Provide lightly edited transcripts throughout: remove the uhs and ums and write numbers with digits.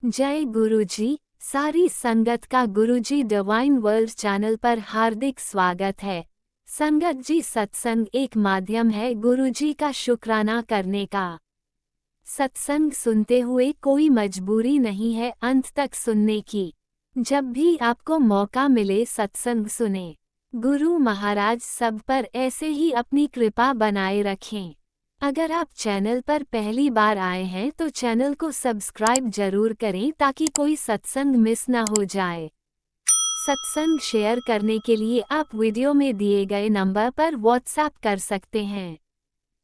जय गुरुजी। सारी संगत का गुरुजी डिवाइन वर्ल्ड चैनल पर हार्दिक स्वागत है। संगत जी, सत्संग एक माध्यम है गुरुजी का शुक्राना करने का। सत्संग सुनते हुए कोई मजबूरी नहीं है अंत तक सुनने की। जब भी आपको मौका मिले सत्संग सुने। गुरु महाराज सब पर ऐसे ही अपनी कृपा बनाए रखें। अगर आप चैनल पर पहली बार आए हैं तो चैनल को सब्सक्राइब जरूर करें ताकि कोई सत्संग मिस ना हो जाए। सत्संग शेयर करने के लिए आप वीडियो में दिए गए नंबर पर व्हाट्सएप कर सकते हैं।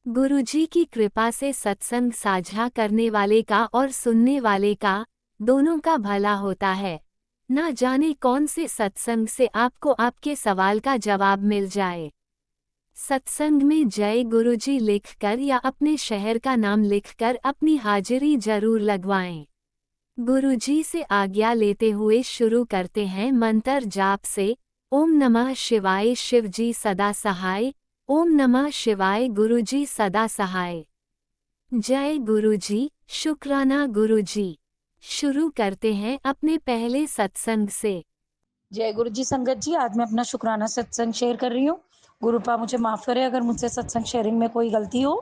गुरुजी की कृपा से सत्संग साझा करने वाले का और सुनने वाले का दोनों का भला होता है। ना जाने कौन से सत्संग से आपको आपके सवाल का जवाब मिल जाए। सत्संग में जय गुरुजी लिखकर या अपने शहर का नाम लिखकर अपनी हाजिरी जरूर लगवाएं। गुरुजी से आज्ञा लेते हुए शुरू करते हैं मंत्र जाप से। ओम नमः शिवाय शिवजी सदा सहाय। ओम नमः शिवाय गुरुजी सदा सहाय। जय गुरुजी, शुक्राना गुरुजी। शुरू करते हैं अपने पहले सत्संग से। जय गुरु जी। संगत जी, आज मैं अपना शुक्राना सत्संग शेयर कर रही हूँ। गुरुपा मुझे माफ़ करे अगर मुझसे सत्संग शेयरिंग में कोई गलती हो,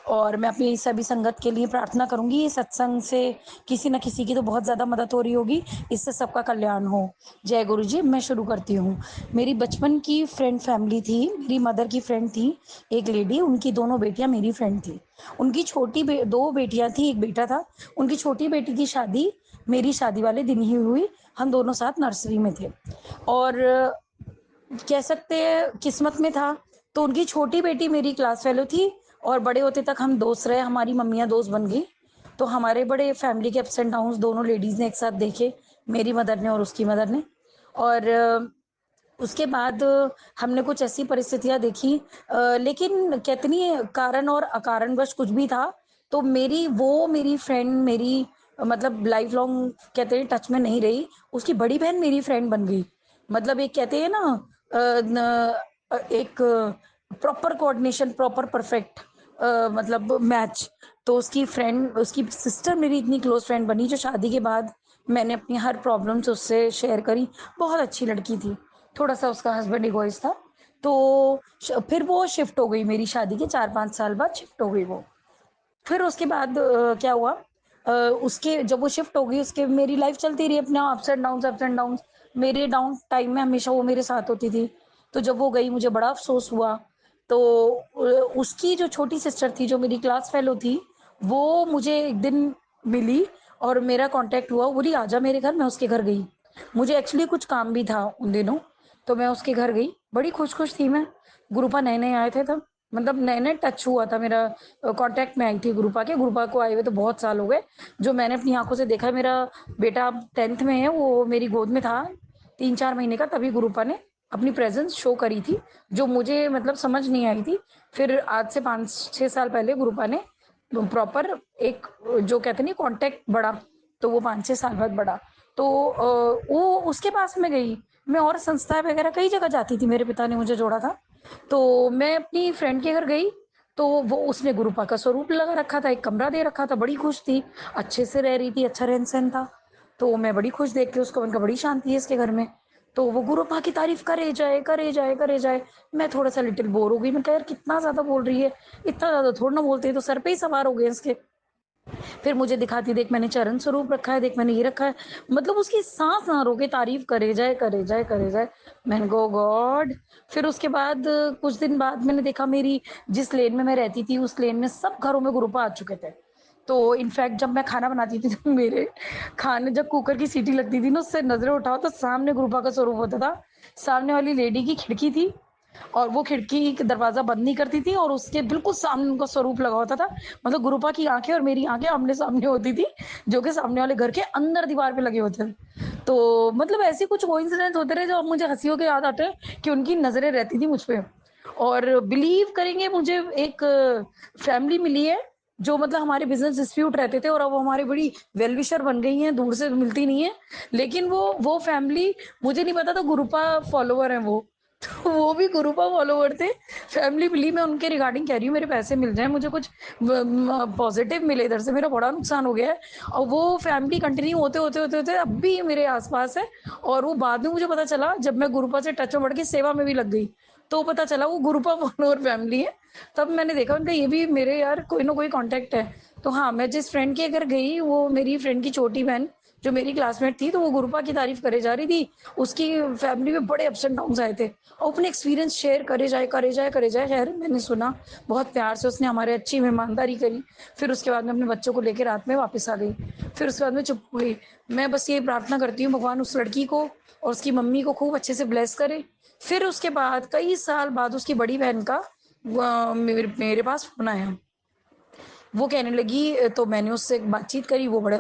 और मैं अपनी सभी संगत के लिए प्रार्थना करूंगी ये सत्संग से किसी न किसी की तो बहुत ज़्यादा मदद हो रही होगी, इससे सबका कल्याण हो। जय गुरु जी। मैं शुरू करती हूँ। मेरी बचपन की फ्रेंड फैमिली थी। मेरी मदर की फ्रेंड थी एक लेडी, उनकी दोनों बेटियाँ मेरी फ्रेंड थी। उनकी दो बेटियाँ थी, एक बेटा था। उनकी छोटी बेटी की शादी मेरी शादी वाले दिन ही हुई। हम दोनों साथ नर्सरी में थे, और कह सकते हैं किस्मत में था। तो उनकी छोटी बेटी मेरी क्लास फेलो थी, और बड़े होते तक हम दोस्त रहे। हमारी मम्मियाँ दोस्त बन गई। तो हमारे बड़े फैमिली के अप्स एंड डाउन्स दोनों लेडीज़ ने एक साथ देखे, मेरी मदर ने और उसकी मदर ने। और उसके बाद हमने कुछ ऐसी परिस्थितियाँ देखी, लेकिन कहते नहीं है, कारण और अकारणवश कुछ भी था, तो मेरी फ्रेंड मेरी मतलब लाइफ लॉन्ग कहते हैं टच में नहीं रही। उसकी बड़ी बहन मेरी फ्रेंड बन गई। मतलब एक कहते हैं ना, एक प्रॉपर कोऑर्डिनेशन, प्रॉपर परफेक्ट मतलब मैच। तो उसकी सिस्टर मेरी इतनी क्लोज फ्रेंड बनी, जो शादी के बाद मैंने अपनी हर प्रॉब्लम्स उससे शेयर करी। बहुत अच्छी लड़की थी। थोड़ा सा उसका हस्बैंड इगोइस्ट था। तो फिर वो शिफ्ट हो गई, मेरी शादी के 4-5 साल बाद शिफ्ट हो गई वो। फिर उसके बाद क्या हुआ, उसके जब वो शिफ्ट हो गई, उसके मेरी लाइफ चलती रही अपना, ups and downs ups and downs. मेरे डाउन टाइम में हमेशा वो मेरे साथ होती थी। तो जब वो गई मुझे बड़ा अफसोस हुआ। तो उसकी जो छोटी सिस्टर थी, जो मेरी क्लास फेलो थी, वो मुझे एक दिन मिली और मेरा कांटेक्ट हुआ। वो बोली आजा मेरे घर। मैं उसके घर गई। मुझे एक्चुअली कुछ काम भी था उन दिनों, तो मैं उसके घर गई। बड़ी खुश थी मैं। गुरुपा नए नए आए थे तब, मतलब नए नए टच हुआ था मेरा। कांटेक्ट में आई थी गुरुपा के। गुरुपा को आए हुए तो बहुत साल हो गए। जो मैंने अपनी आंखों से देखा है, मेरा बेटा अब 10th में है, वो मेरी गोद में था 3-4 महीने का, तभी गुरुपा ने अपनी प्रेजेंस शो करी थी, जो मुझे मतलब समझ नहीं आई थी। फिर आज से 5-6 साल पहले गुरुपा ने प्रॉपर एक जो कहते नहीं कांटेक्ट बढ़ा, तो वो 5-6 साल बाद बढ़ा। तो वो उसके पास में गई। मैं और संस्था वगैरह कई जगह जाती थी, मेरे पिता ने मुझे जोड़ा था। तो मैं अपनी फ्रेंड के घर गई, तो वो उसने गुरुपा का स्वरूप लगा रखा था, एक कमरा दे रखा था। बड़ी खुश थी, अच्छे से रह रही थी, अच्छा रहन सहन था। तो मैं बड़ी खुश देख के उसको, उनका बड़ी शांति है इसके घर में। तो वो गुरुपा की तारीफ करे जाए करे जाए करे जाए। मैं थोड़ा सा लिटिल बोर हो गई। मैं कह यार कितना ज्यादा बोल रही है, इतना ज्यादा थोड़ा ना बोलते हैं, तो सर पे ही सवार हो गए इसके। फिर मुझे दिखाती, देख मैंने चरण स्वरूप रखा है, देख मैंने ये रखा है। मतलब उसकी सांस ना रोके तारीफ करे जाए करे जाए करे जाए। मैंने गो गॉड। फिर उसके बाद कुछ दिन बाद मैंने देखा, मेरी जिस लेन में मैं रहती थी उस लेन में सब घरों में गुरुपा आ चुके थे। तो इनफैक्ट जब मैं खाना बनाती थी तो मेरे खाने, जब कुकर की सीटी लगती थी ना, उससे नजरें उठाओ तो सामने गुरुपा का स्वरूप होता था। सामने वाली लेडी की खिड़की थी, और वो खिड़की का दरवाजा बंद नहीं करती थी, और उसके बिल्कुल सामने उनका स्वरूप लगा होता था। मतलब गुरुपा की आंखें और मेरी आंखें आमने सामने होती थी, जो कि सामने वाले घर के अंदर दीवार पे लगे होते थे। तो मतलब ऐसे कुछ कोइंसिडेंस होते रहे, जो अब मुझे हंसी होकर याद आते हैं कि उनकी नजरें रहती थी मुझ पे। और बिलीव करेंगे, मुझे एक फैमिली मिली है, जो मतलब हमारे बिजनेस डिस्प्यूट रहते थे, और अब वो हमारी बड़ी वेलविशर बन गई हैं, दूर से मिलती नहीं है। लेकिन वो फैमिली, मुझे नहीं पता था गुरुपा फॉलोवर है वो। तो वो भी गुरूपा फॉलोवर थे। फैमिली मिली, मैं उनके रिगार्डिंग कह रही हूँ मेरे पैसे मिल जाएँ, मुझे कुछ पॉज़िटिव मिले इधर से, मेरा बड़ा नुकसान हो गया है। और वो फैमिली कंटिन्यू होते अब भी मेरे आस-पास है। और वो बाद में मुझे पता चला जब मैं गुरूपा से टच में बढ़ के सेवा में भी लग गई, तो पता चला वो गुरूपा फॉलोवर फैमिली है। तब मैंने देखा उनका ये भी मेरे यार कोई ना कोई कॉन्टैक्ट है। तो हाँ, मैं जिस फ्रेंड के घर गई वो मेरी फ्रेंड की छोटी बहन जो मेरी क्लासमेट थी, तो वो गुरूपा की तारीफ़ करे जा रही थी। उसकी फैमिली में बड़े अप्स एंड डाउन्स आए थे। और अपने एक्सपीरियंस शेयर करे जाए। खैर मैंने सुना, बहुत प्यार से उसने हमारे अच्छी मेहमानदारी करी। फिर उसके बाद मैं अपने बच्चों को लेके रात में वापस आ गई। फिर उसके बाद मैं चुप हो गई। मैं बस ये प्रार्थना करती हूँ भगवान उस लड़की को और उसकी मम्मी को खूब अच्छे से ब्लेस करे। फिर उसके बाद कई साल बाद उसकी बड़ी बहन का मेरे पास फ़ोन आया। वो कहने लगी, तो मैंने उससे बातचीत करी। वो बड़ा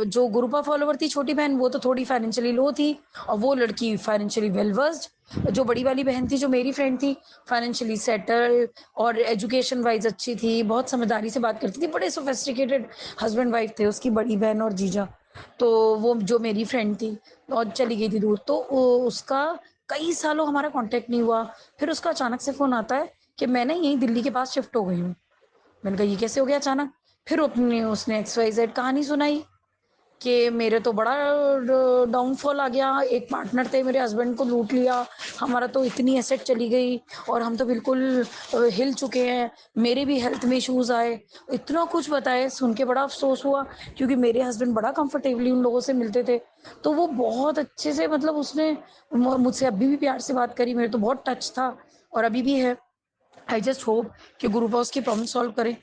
जो गुरूपा फॉलोवर थी छोटी बहन, वो तो थोड़ी फाइनेंशियली लो थी और वो लड़की फाइनेंशियली वेल वर्स्ड। जो बड़ी वाली बहन थी जो मेरी फ्रेंड थी, फाइनेंशियली सेटल्ड और एजुकेशन वाइज अच्छी थी, बहुत समझदारी से बात करती थी, बड़े सोफिस्टिकेटेड हस्बैंड वाइफ थे उसकी बड़ी बहन और जीजा। तो वो जो मेरी फ्रेंड थी और चली गई थी दूर, तो उसका कई सालों हमारा कांटेक्ट नहीं हुआ। फिर उसका अचानक से फ़ोन आता है कि मैं ना यहीं दिल्ली के पास शिफ्ट हो गई हूँ। मैंने कहा ये कैसे हो गया अचानक? फिर अपनी उसने XYZ कहानी सुनाई कि मेरे तो बड़ा डाउनफॉल आ गया, एक पार्टनर थे मेरे हस्बैंड को लूट लिया, हमारा तो इतनी एसेट चली गई और हम तो बिल्कुल हिल चुके हैं, मेरे भी हेल्थ में इश्यूज़ आए। इतना कुछ बताया, सुन के बड़ा अफ़सोस हुआ क्योंकि मेरे हस्बैंड बड़ा कंफर्टेबली उन लोगों से मिलते थे। तो वो बहुत अच्छे से मतलब उसने मुझसे अभी भी प्यार से बात करी, मेरे तो बहुत टच था और अभी भी है। आई जस्ट होप कि गुरु बॉस की प्रॉब्लम सॉल्व करे।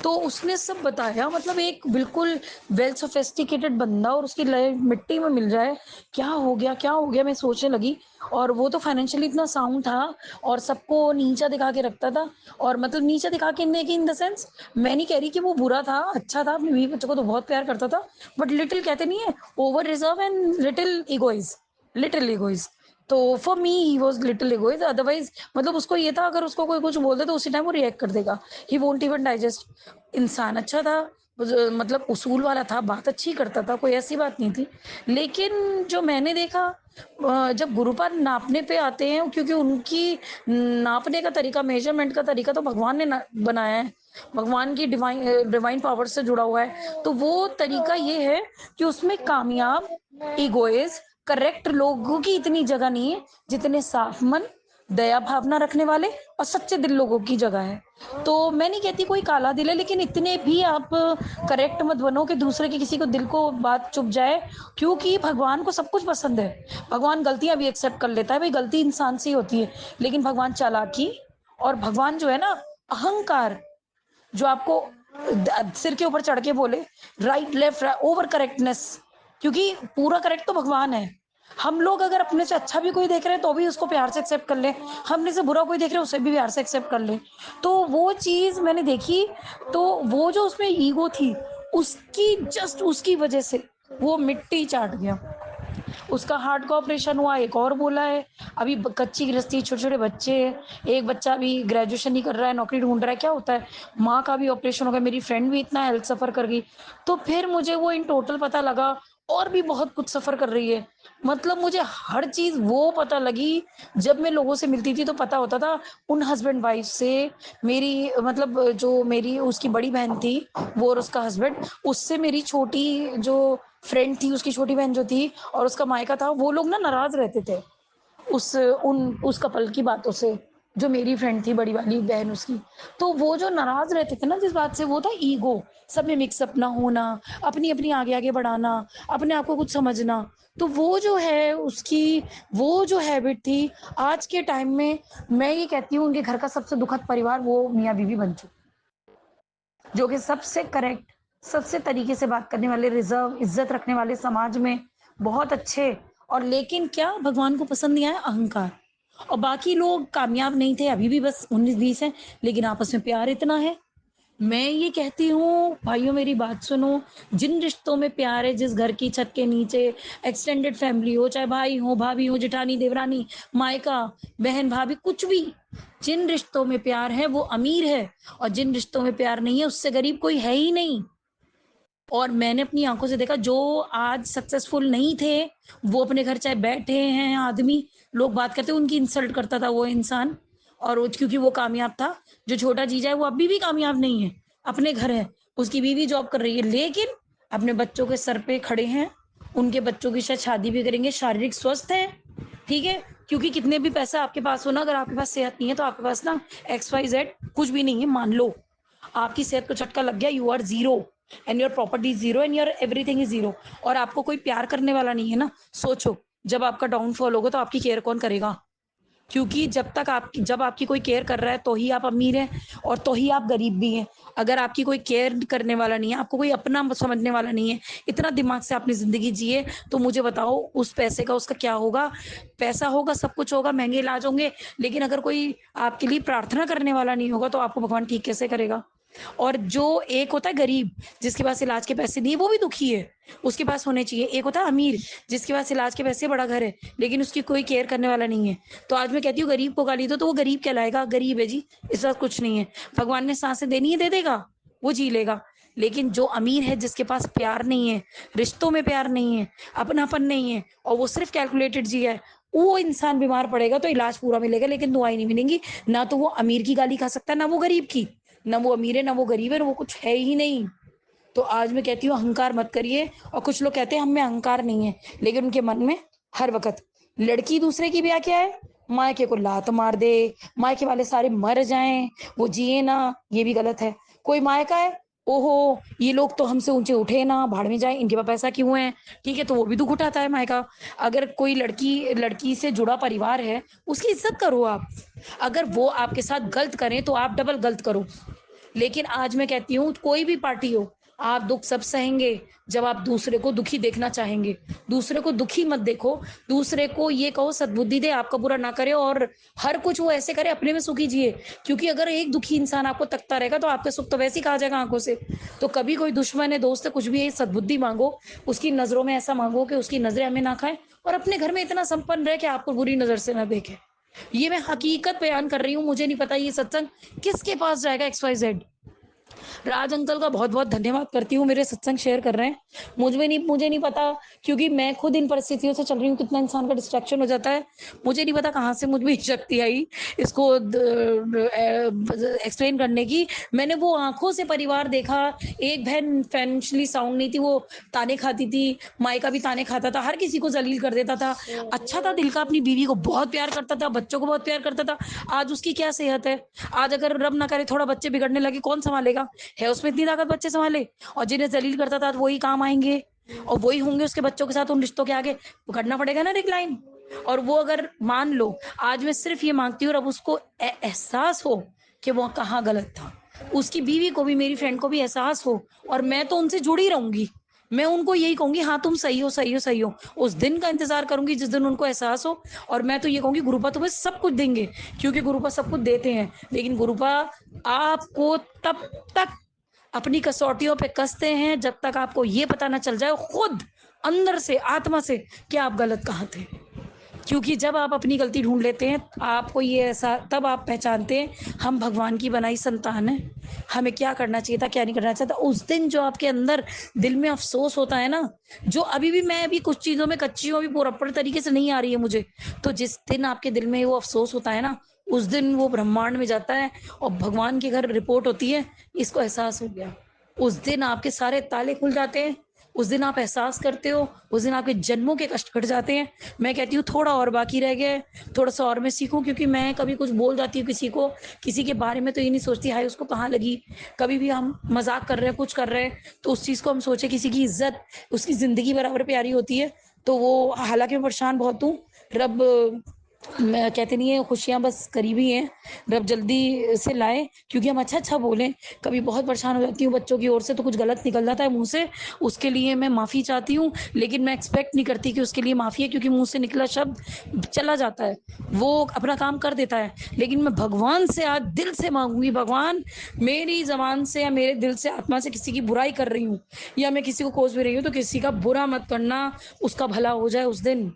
तो उसने सब बताया, मतलब एक बिल्कुल वेल सोफिस्टिकेटेड बंदा और उसकी लाइफ मिट्टी में मिल जाए, क्या हो गया मैं सोचने लगी। और वो तो फाइनेंशियली इतना साउंड था और सबको नीचा दिखा के रखता था। और मतलब नीचा दिखा के इन द सेंस, मैं नहीं कह रही कि वो बुरा था, अच्छा था, अपने बीवी बच्चों को तो बहुत प्यार करता था। बट लिटिल कहते नहीं है, ओवर रिजर्व एंड लिटिल इगोइज। तो for me he was little egoist, otherwise मतलब उसको ये था अगर उसको कोई कुछ बोल दे तो उसी टाइम वो रिएक्ट कर देगा। He won't even digest. इंसान अच्छा था, मतलब उसूल वाला था, बात अच्छी करता था, कोई ऐसी बात नहीं थी। लेकिन जो मैंने देखा, जब गुरुपाद नापने पे आते हैं, क्योंकि उनकी नापने का तरीका, मेजरमेंट का तरीका तो भगवान ने बनाया है, भगवान की डिवाइन पावर से जुड़ा हुआ है। तो वो तरीका ये है कि उसमें कामयाब, इगोइस्ट, करेक्ट लोगों की इतनी जगह नहीं है जितने साफ मन, दया भावना रखने वाले और सच्चे दिल लोगों की जगह है। तो मैं नहीं कहती कोई काला दिल है, लेकिन इतने भी आप करेक्ट मत बनो कि दूसरे के किसी को दिल को बात चुभ जाए। क्योंकि भगवान को सब कुछ पसंद है, भगवान गलतियां भी एक्सेप्ट कर लेता है, भाई गलती इंसान से ही होती है। लेकिन भगवान चालाकी और भगवान जो है ना, अहंकार, जो आपको सिर के ऊपर चढ़ के बोले राइट लेफ्ट ओवर करेक्टनेस, क्योंकि पूरा करेक्ट तो भगवान है। हम लोग अगर अपने से अच्छा भी कोई देख रहे हैं तो भी उसको प्यार से एक्सेप्ट कर ले, हमने से बुरा कोई देख रहे हैं उसे भी प्यार से एक्सेप्ट कर ले। तो वो चीज मैंने देखी। तो वो जो उसमें ईगो थी, उसकी जस्ट उसकी वजह से वो मिट्टी चाट गया। उसका हार्ट का ऑपरेशन हुआ, एक और बोला है। अभी कच्ची गृहस्थी, छोटे छोटे बच्चे हैं, एक बच्चा अभी ग्रेजुएशन ही कर रहा है, नौकरी ढूंढ रहा है। क्या होता है, माँ का भी ऑपरेशन हो गया, मेरी फ्रेंड भी इतना हेल्थ सफर कर गई। तो फिर मुझे वो इन टोटल पता लगा, और भी बहुत कुछ सफर कर रही है। मतलब मुझे हर चीज वो पता लगी। जब मैं लोगों से मिलती थी तो पता होता था उन हस्बैंड वाइफ से, मेरी मतलब जो मेरी उसकी बड़ी बहन थी वो और उसका हस्बैंड, उससे मेरी छोटी जो फ्रेंड थी, उसकी छोटी बहन जो थी और उसका मायका था, वो लोग ना नाराज रहते थे उस कपल की बातों से, जो मेरी फ्रेंड थी बड़ी वाली बहन उसकी। तो वो जो नाराज रहते थे ना जिस बात से, वो था ईगो, सब में मिक्सअप ना होना, अपनी अपनी आगे आगे बढ़ाना, अपने आप को कुछ समझना। तो वो जो है उसकी, वो जो हैबिट थी, आज के टाइम में मैं ये कहती हूँ उनके घर का सबसे दुखद परिवार वो मियाँ बीवी बन चुके, जो कि सबसे करेक्ट, सबसे तरीके से बात करने वाले, रिजर्व, इज्जत रखने वाले, समाज में बहुत अच्छे। और लेकिन क्या भगवान को पसंद नहीं आया, अहंकार। और बाकी लोग कामयाब नहीं थे, अभी भी बस 19-20 हैं, लेकिन आपस में प्यार इतना है। मैं ये कहती हूँ भाइयों मेरी बात सुनो, जिन रिश्तों में प्यार है, जिस घर की छत के नीचे एक्सटेंडेड फैमिली हो, चाहे भाई हो, भाभी हो, जेठानी, देवरानी, मायका, बहन, भाभी, कुछ भी, जिन रिश्तों में प्यार है वो अमीर है। और जिन रिश्तों में प्यार नहीं है उससे गरीब कोई है ही नहीं। और मैंने अपनी आँखों से देखा जो आज सक्सेसफुल नहीं थे, वो अपने घर चाहे बैठे हैं आदमी, लोग बात करते उनकी इंसल्ट करता था वो इंसान और वो क्योंकि वो कामयाब था। जो छोटा जीजा है वो अभी भी कामयाब नहीं है, अपने घर है, उसकी बीवी जॉब कर रही है, लेकिन अपने बच्चों के सर पे खड़े हैं, उनके बच्चों की शायद शादी भी करेंगे, शारीरिक स्वस्थ हैं, ठीक है? क्योंकि कितने भी पैसा आपके पास हो ना, अगर आपके पास सेहत नहीं है तो आपके पास ना एक्स वाई जेड कुछ भी नहीं है, मान लो। आपकी सेहत को झटका लग गया, you are zero and your property is zero and your everything is zero और आपको कोई प्यार करने वाला नहीं है ना, सोचो जब आपका डाउनफॉल होगा तो आपकी केयर कौन करेगा? क्योंकि जब आपकी कोई केयर कर रहा है तो ही आप अमीर हैं और तो ही आप गरीब भी हैं। अगर आपकी कोई केयर करने वाला नहीं है, आपको कोई अपना समझने वाला नहीं है, इतना दिमाग से आपने ज़िंदगी जी है, तो मुझे बताओ उस पैसे का उसका क्या होगा? पैसा होगा, सब कुछ होगा, महँगे इलाज होंगे, लेकिन अगर कोई आपके लिए प्रार्थना करने वाला नहीं होगा तो आपको भगवान ठीक कैसे करेगा? और जो एक होता है गरीब, जिसके पास इलाज के पैसे नहीं है, वो भी दुखी है, उसके पास होने चाहिए। एक होता है अमीर, जिसके पास इलाज के पैसे, बड़ा घर है, लेकिन उसकी कोई केयर करने वाला नहीं है। तो आज मैं कहती हूँ गरीब को गाली दो तो वो गरीब कहलाएगा, गरीब है जी, इसके पास कुछ नहीं है। भगवान ने सांसें देनी है, दे देगा, वो जी लेगा। लेकिन जो अमीर है, जिसके पास प्यार नहीं है, रिश्तों में प्यार नहीं है, अपनापन नहीं है और वो सिर्फ कैलकुलेटेड जिया है, वो इंसान बीमार पड़ेगा तो इलाज पूरा मिलेगा लेकिन दुआएँ नहीं मिलेंगी। ना तो वो अमीर की गाली खा सकता है, ना वो गरीब की। ना वो अमीर है, ना वो गरीब है, ना वो कुछ है ही नहीं। तो आज मैं कहती हूँ अहंकार मत करिए। और कुछ लोग कहते हैं हम में अहंकार नहीं है, लेकिन उनके मन में हर वक़्त लड़की दूसरे की ब्याह क्या है, मायके को लात मार दे, मायके वाले सारे मर जाएँ, वो जिए ना, ये भी गलत है। कोई मायका है, ओहो! ये लोग तो हमसे ऊँचे उठे ना, भाड़ में जाएँ, इनके पास पैसा क्यों है? ठीक है, तो वो भी दुःख उठाता है मायका। अगर कोई लड़की लड़की से जुड़ा परिवार है, उसकी इज़्ज़त करो आप। अगर वो आपके साथ गलत करें, तो आप डबल गलत करो। लेकिन आज मैं कहती हूँ कोई भी पार्टी हो, आप दुःख सब सहेंगे जब आप दूसरे को दुखी देखना चाहेंगे। दूसरे को दुखी मत देखो, दूसरे को ये कहो सद्बुद्धि दे, आपका बुरा ना करे और हर कुछ वो ऐसे करे अपने में सुखी जिए। क्योंकि अगर एक दुखी इंसान आपको तकता रहेगा तो आपका सुख तो वैसे ही कहा जाएगा आँखों से। तो कभी कोई दुश्मन है, दोस्त है, कुछ भी है, सद्बुद्धि माँगो, उसकी नज़रों में ऐसा माँगो कि उसकी नज़रें हमें ना खाएँ और अपने घर में इतना संपन्न रहे कि आपको बुरी नज़र से ना देखे। ये मैं हकीकत बयान कर रही हूँ, मुझे नहीं पता ये सत्संग किसके पास जाएगा एक्स वाई जेड। राज अंकल का बहुत-बहुत धन्यवाद करती हूँ, मेरे सत्संग शेयर कर रहे हैं। मुझे नहीं पता क्योंकि मैं खुद इन परिस्थितियों से चल रही हूँ, कितना इंसान का डिस्ट्रैक्शन हो जाता है। मुझे नहीं पता कहाँ से मुझ में शक्ति आई इसको एक्सप्लेन करने की। मैंने वो आँखों से परिवार देखा, एक बहन फाइनेंशियली साउंड नहीं थी, वो ताने खाती थी, मायका भी ताने खाता था, हर किसी को ज़लील कर देता था। अच्छा था दिल का, अपनी बीवी को बहुत प्यार करता था, बच्चों को बहुत प्यार करता था। आज उसकी क्या सेहत है? आज अगर रब ना करे थोड़ा बच्चे बिगड़ने लगे, कौन सँभालेगा? है उसमें इतनी ताकत बच्चे सँभाले? और जिन्हें ज़लील करता था वही काम आएँगे और वही होंगे उसके बच्चों के साथ उन रिश्तों के आगे, तो करना पड़ेगा ना डिक्लाइन। और वो अगर मान लो, आज मैं सिर्फ़ ये माँगती हूँ रब उसको एहसास हो कि वो कहाँ गलत था। उसकी बीवी को भी, मेरी फ्रेंड को भी एहसास हो और मैं तो उनसे जुड़ी रहूँगी। मैं उनको यही कहूँगी हाँ, तुम सही हो, सही हो, सही हो। उस दिन का इंतज़ार करूँगी जिस दिन उनको एहसास हो और मैं तो ये कहूँगी गुरुपा तुम्हें सब कुछ देंगे क्योंकि गुरुपा सब कुछ देते हैं। लेकिन गुरुपा आपको तब तक अपनी कसौटियों पे कसते हैं जब तक आपको ये पता ना चल जाए खुद अंदर से, आत्मा से कि आप गलत कहाँ थे। क्योंकि जब आप अपनी गलती ढूँढ लेते हैं, आपको ये ऐसा तब आप पहचानते हैं हम भगवान की बनाई संतान हैं। हमें क्या करना चाहिए था, क्या नहीं करना चाहिए था। उस दिन जो आपके अंदर दिल में अफ़सोस होता है ना, जो अभी भी मैं अभी कुछ चीज़ों में कच्ची हूँ, अभी प्रॉपर तरीके से नहीं आ रही है मुझे। तो जिस दिन आपके दिल में वो अफ़सोस होता है ना, उस दिन वो ब्रह्मांड में जाता है और भगवान के घर रिपोर्ट होती है, इसको एहसास हो गया। उस दिन आपके सारे ताले खुल जाते हैं, उस दिन आप एहसास करते हो, उस दिन आपके जन्मों के कष्ट कट जाते हैं। मैं कहती हूँ थोड़ा और बाकी रह गया है, थोड़ा-सा और मैं सीखूँ क्योंकि मैं कभी कुछ बोल जाती हूँ किसी को, किसी के बारे में तो ये नहीं सोचती हाय उसको कहाँ लगी। कभी भी हम मज़ाक कर रहे हैं, कुछ कर रहे हैं, तो उस चीज़ को हम सोचे किसी की इज़्ज़त, उसकी ज़िंदगी बराबर प्यारी होती है। तो वो हालाँकि मैं परेशान बहुत हूँ, रब मैं कहते नहीं है खुशियाँ बस करीब ही हैं, रब जल्दी से लाए क्योंकि हम अच्छा-अच्छा बोलें। कभी बहुत परेशान हो जाती हूँ बच्चों की ओर से तो कुछ गलत निकल जाता है मुँह से, उसके लिए मैं माफ़ी चाहती हूँ, लेकिन मैं एक्सपेक्ट नहीं करती कि उसके लिए माफ़ी है क्योंकि मुँह से निकला शब्द चला जाता है। वो अपना काम कर देता है, लेकिन मैं भगवान से आज दिल से माँगूँगी भगवान मेरी ज़बान से या मेरे दिल से आत्मा से किसी की बुराई कर रही हूँ या मैं किसी को कोस भी रही हूँ तो किसी का बुरा मत करना, उसका भला हो जाए उस दिन।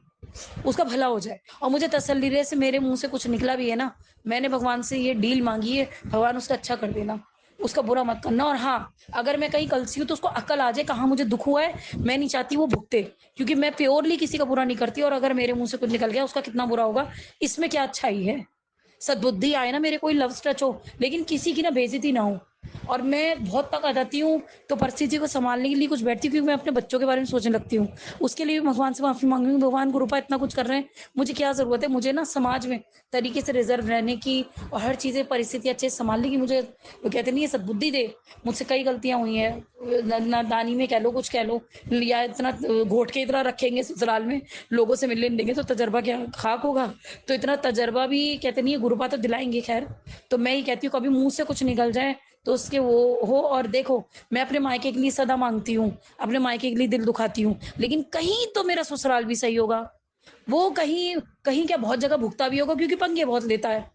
उसका भला हो जाए और मुझे तसल्ली रहे से मेरे मुँह से कुछ निकला भी है ना, मैंने भगवान से ये डील माँगी है, भगवान उसका अच्छा कर देना। उसका बुरा मत करना। और हाँ, अगर मैं कहीं कलसी हूँ तो उसको अक्ल आ जाए कहाँ मुझे दुःख हुआ है, मैं नहीं चाहती वो भुगते, क्योंकि मैं प्योरली किसी का बुरा नहीं करती, और अगर मेरे मुँह से कुछ निकल गया उसका कितना बुरा होगा, इसमें क्या अच्छाई है। सद्बुद्धि आए ना, मेरे कोई लव्स टच हो, लेकिन किसी की ना बेइज्जती ना हो। और मैं बहुत तक आ जाती हूँ, तो परिस्थिति को सँभालने के लिए कुछ बैठती हूँ, क्योंकि मैं अपने बच्चों के बारे में सोचने लगती हूँ। उसके लिए भी भगवान से माफ़ी माँग रही हूँ, भगवान गुरुपा इतना कुछ कर रहे हैं, मुझे क्या ज़रूरत है? मुझे ना समाज में तरीके से रिज़र्व रहने की और हर चीज़ें परिस्थिति अच्छे से सँभालने की, मुझे वो कहते नहीं है सद्बुद्धि दे। मुझसे कई गलतियाँ हुई हैं, नादानी में कह लो, कुछ कह लो, या इतना घोट के इतना रखेंगे ससुराल में, लोगों से मिलने नहीं देंगे तो तजुर्बा क्या खाक होगा? तो इतना तजुर्बा भी कहते नहीं है गुरुपा तो दिलाएँगे खैर। तो मैं ये कहती हूँ कभी मुँह से कुछ निकल जाए तो उसके वो हो। और देखो, मैं अपने मायके के लिए सदा माँगती हूँ, अपने मायके के लिए दिल दुखाती हूँ, लेकिन कहीं तो मेरा ससुराल भी सही होगा। वो कहीं कहीं क्या बहुत जगह भुगता भी होगा, क्योंकि पंगे बहुत लेता है।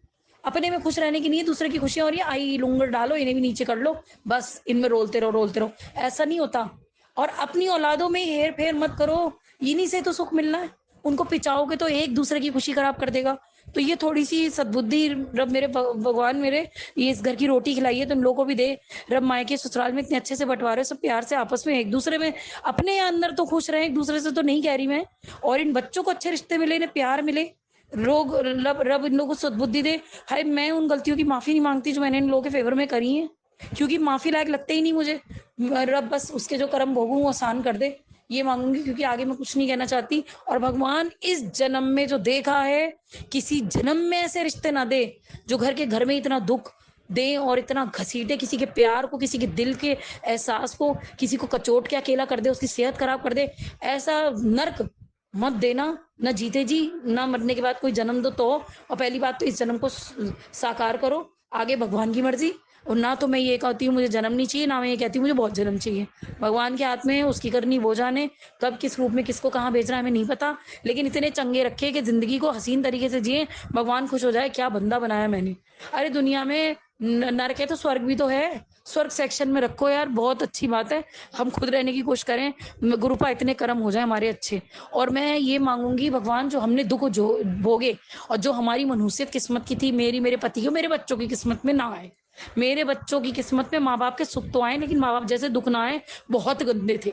अपने में खुश रहने की नहीं है, दूसरे की खुशियाँ हो रही है, आई लुंगड़ डालो, इन्हें भी नीचे कर लो, बस इनमें रोलते रहो, रोलते रहो। ऐसा नहीं होता। और अपनी औलादों में हेर-फेर मत करो, इन्हीं से तो सुख मिलना है। उनको पिचाओगे तो एक दूसरे की खुशी खराब कर देगा। तो ये थोड़ी-सी सद्बुद्धि रब मेरे भगवान मेरे ये इस घर की रोटी खिलाई है तो इन लोगों को भी दे। रब मायके ससुराल में इतने अच्छे से बँटवारे, सब प्यार से आपस में एक-दूसरे में अपने अंदर तो खुश रहें, एक-दूसरे से तो नहीं कह रही मैं। और इन बच्चों को अच्छे रिश्ते मिले, इन्हें प्यार मिले। लोग रब रब इन लोगों को सद्बुद्धि दे। हाय, मैं उन गलतियों की माफ़ी नहीं माँगती जो मैंने इन लोगों के फ़ेवर में करी हैं, क्योंकि माफ़ी लायक लगते ही नहीं मुझे। रब बस उसके जो कर्म भोगूँ वो आसान कर दे, ये माँगूँगी, क्योंकि आगे मैं कुछ नहीं कहना चाहती। और भगवान इस जन्म में जो देखा है, किसी जन्म में ऐसे रिश्ते ना दे, जो घर में इतना दुःख दें और इतना घसीटे किसी के प्यार को, किसी के दिल के एहसास को, किसी को कचोट के अकेला कर दे, उसकी सेहत खराब कर दे। ऐसा नर्क मत देना, ना जीते जी, ना मरने के बाद कोई जन्म दो तो। और पहली बात तो इस जन्म को साकार करो, आगे भगवान की मर्ज़ी। और ना तो मैं ये कहती हूँ मुझे जन्म नहीं चाहिए, ना मैं ये कहती हूँ मुझे बहुत जन्म चाहिए। भगवान के हाथ में है, उसकी करनी वो जाने, कब किस रूप में किसको कहाँ भेज रहा है हमें नहीं पता। लेकिन इतने चंगे रखे कि ज़िंदगी को हसीन तरीके से जिएँ, भगवान खुश हो जाए, क्या बंदा बनाया मैंने। अरे दुनिया में नरक है तो स्वर्ग भी तो है, स्वर्ग सेक्शन में रखो यार, बहुत अच्छी बात है। हम खुद रहने की कोशिश करें, गुरुपा इतने कर्म हो जाए हमारे अच्छे। और मैं ये मांगूंगी भगवान, जो हमने दुख जो भोगे और जो हमारी मनहूसियत किस्मत की थी, मेरी, मेरे पति की, मेरे बच्चों की किस्मत में ना आए। मेरे बच्चों की किस्मत में माँ बाप के सुख तो आए, लेकिन माँ बाप जैसे दुख ना आए। बहुत गंदे थे,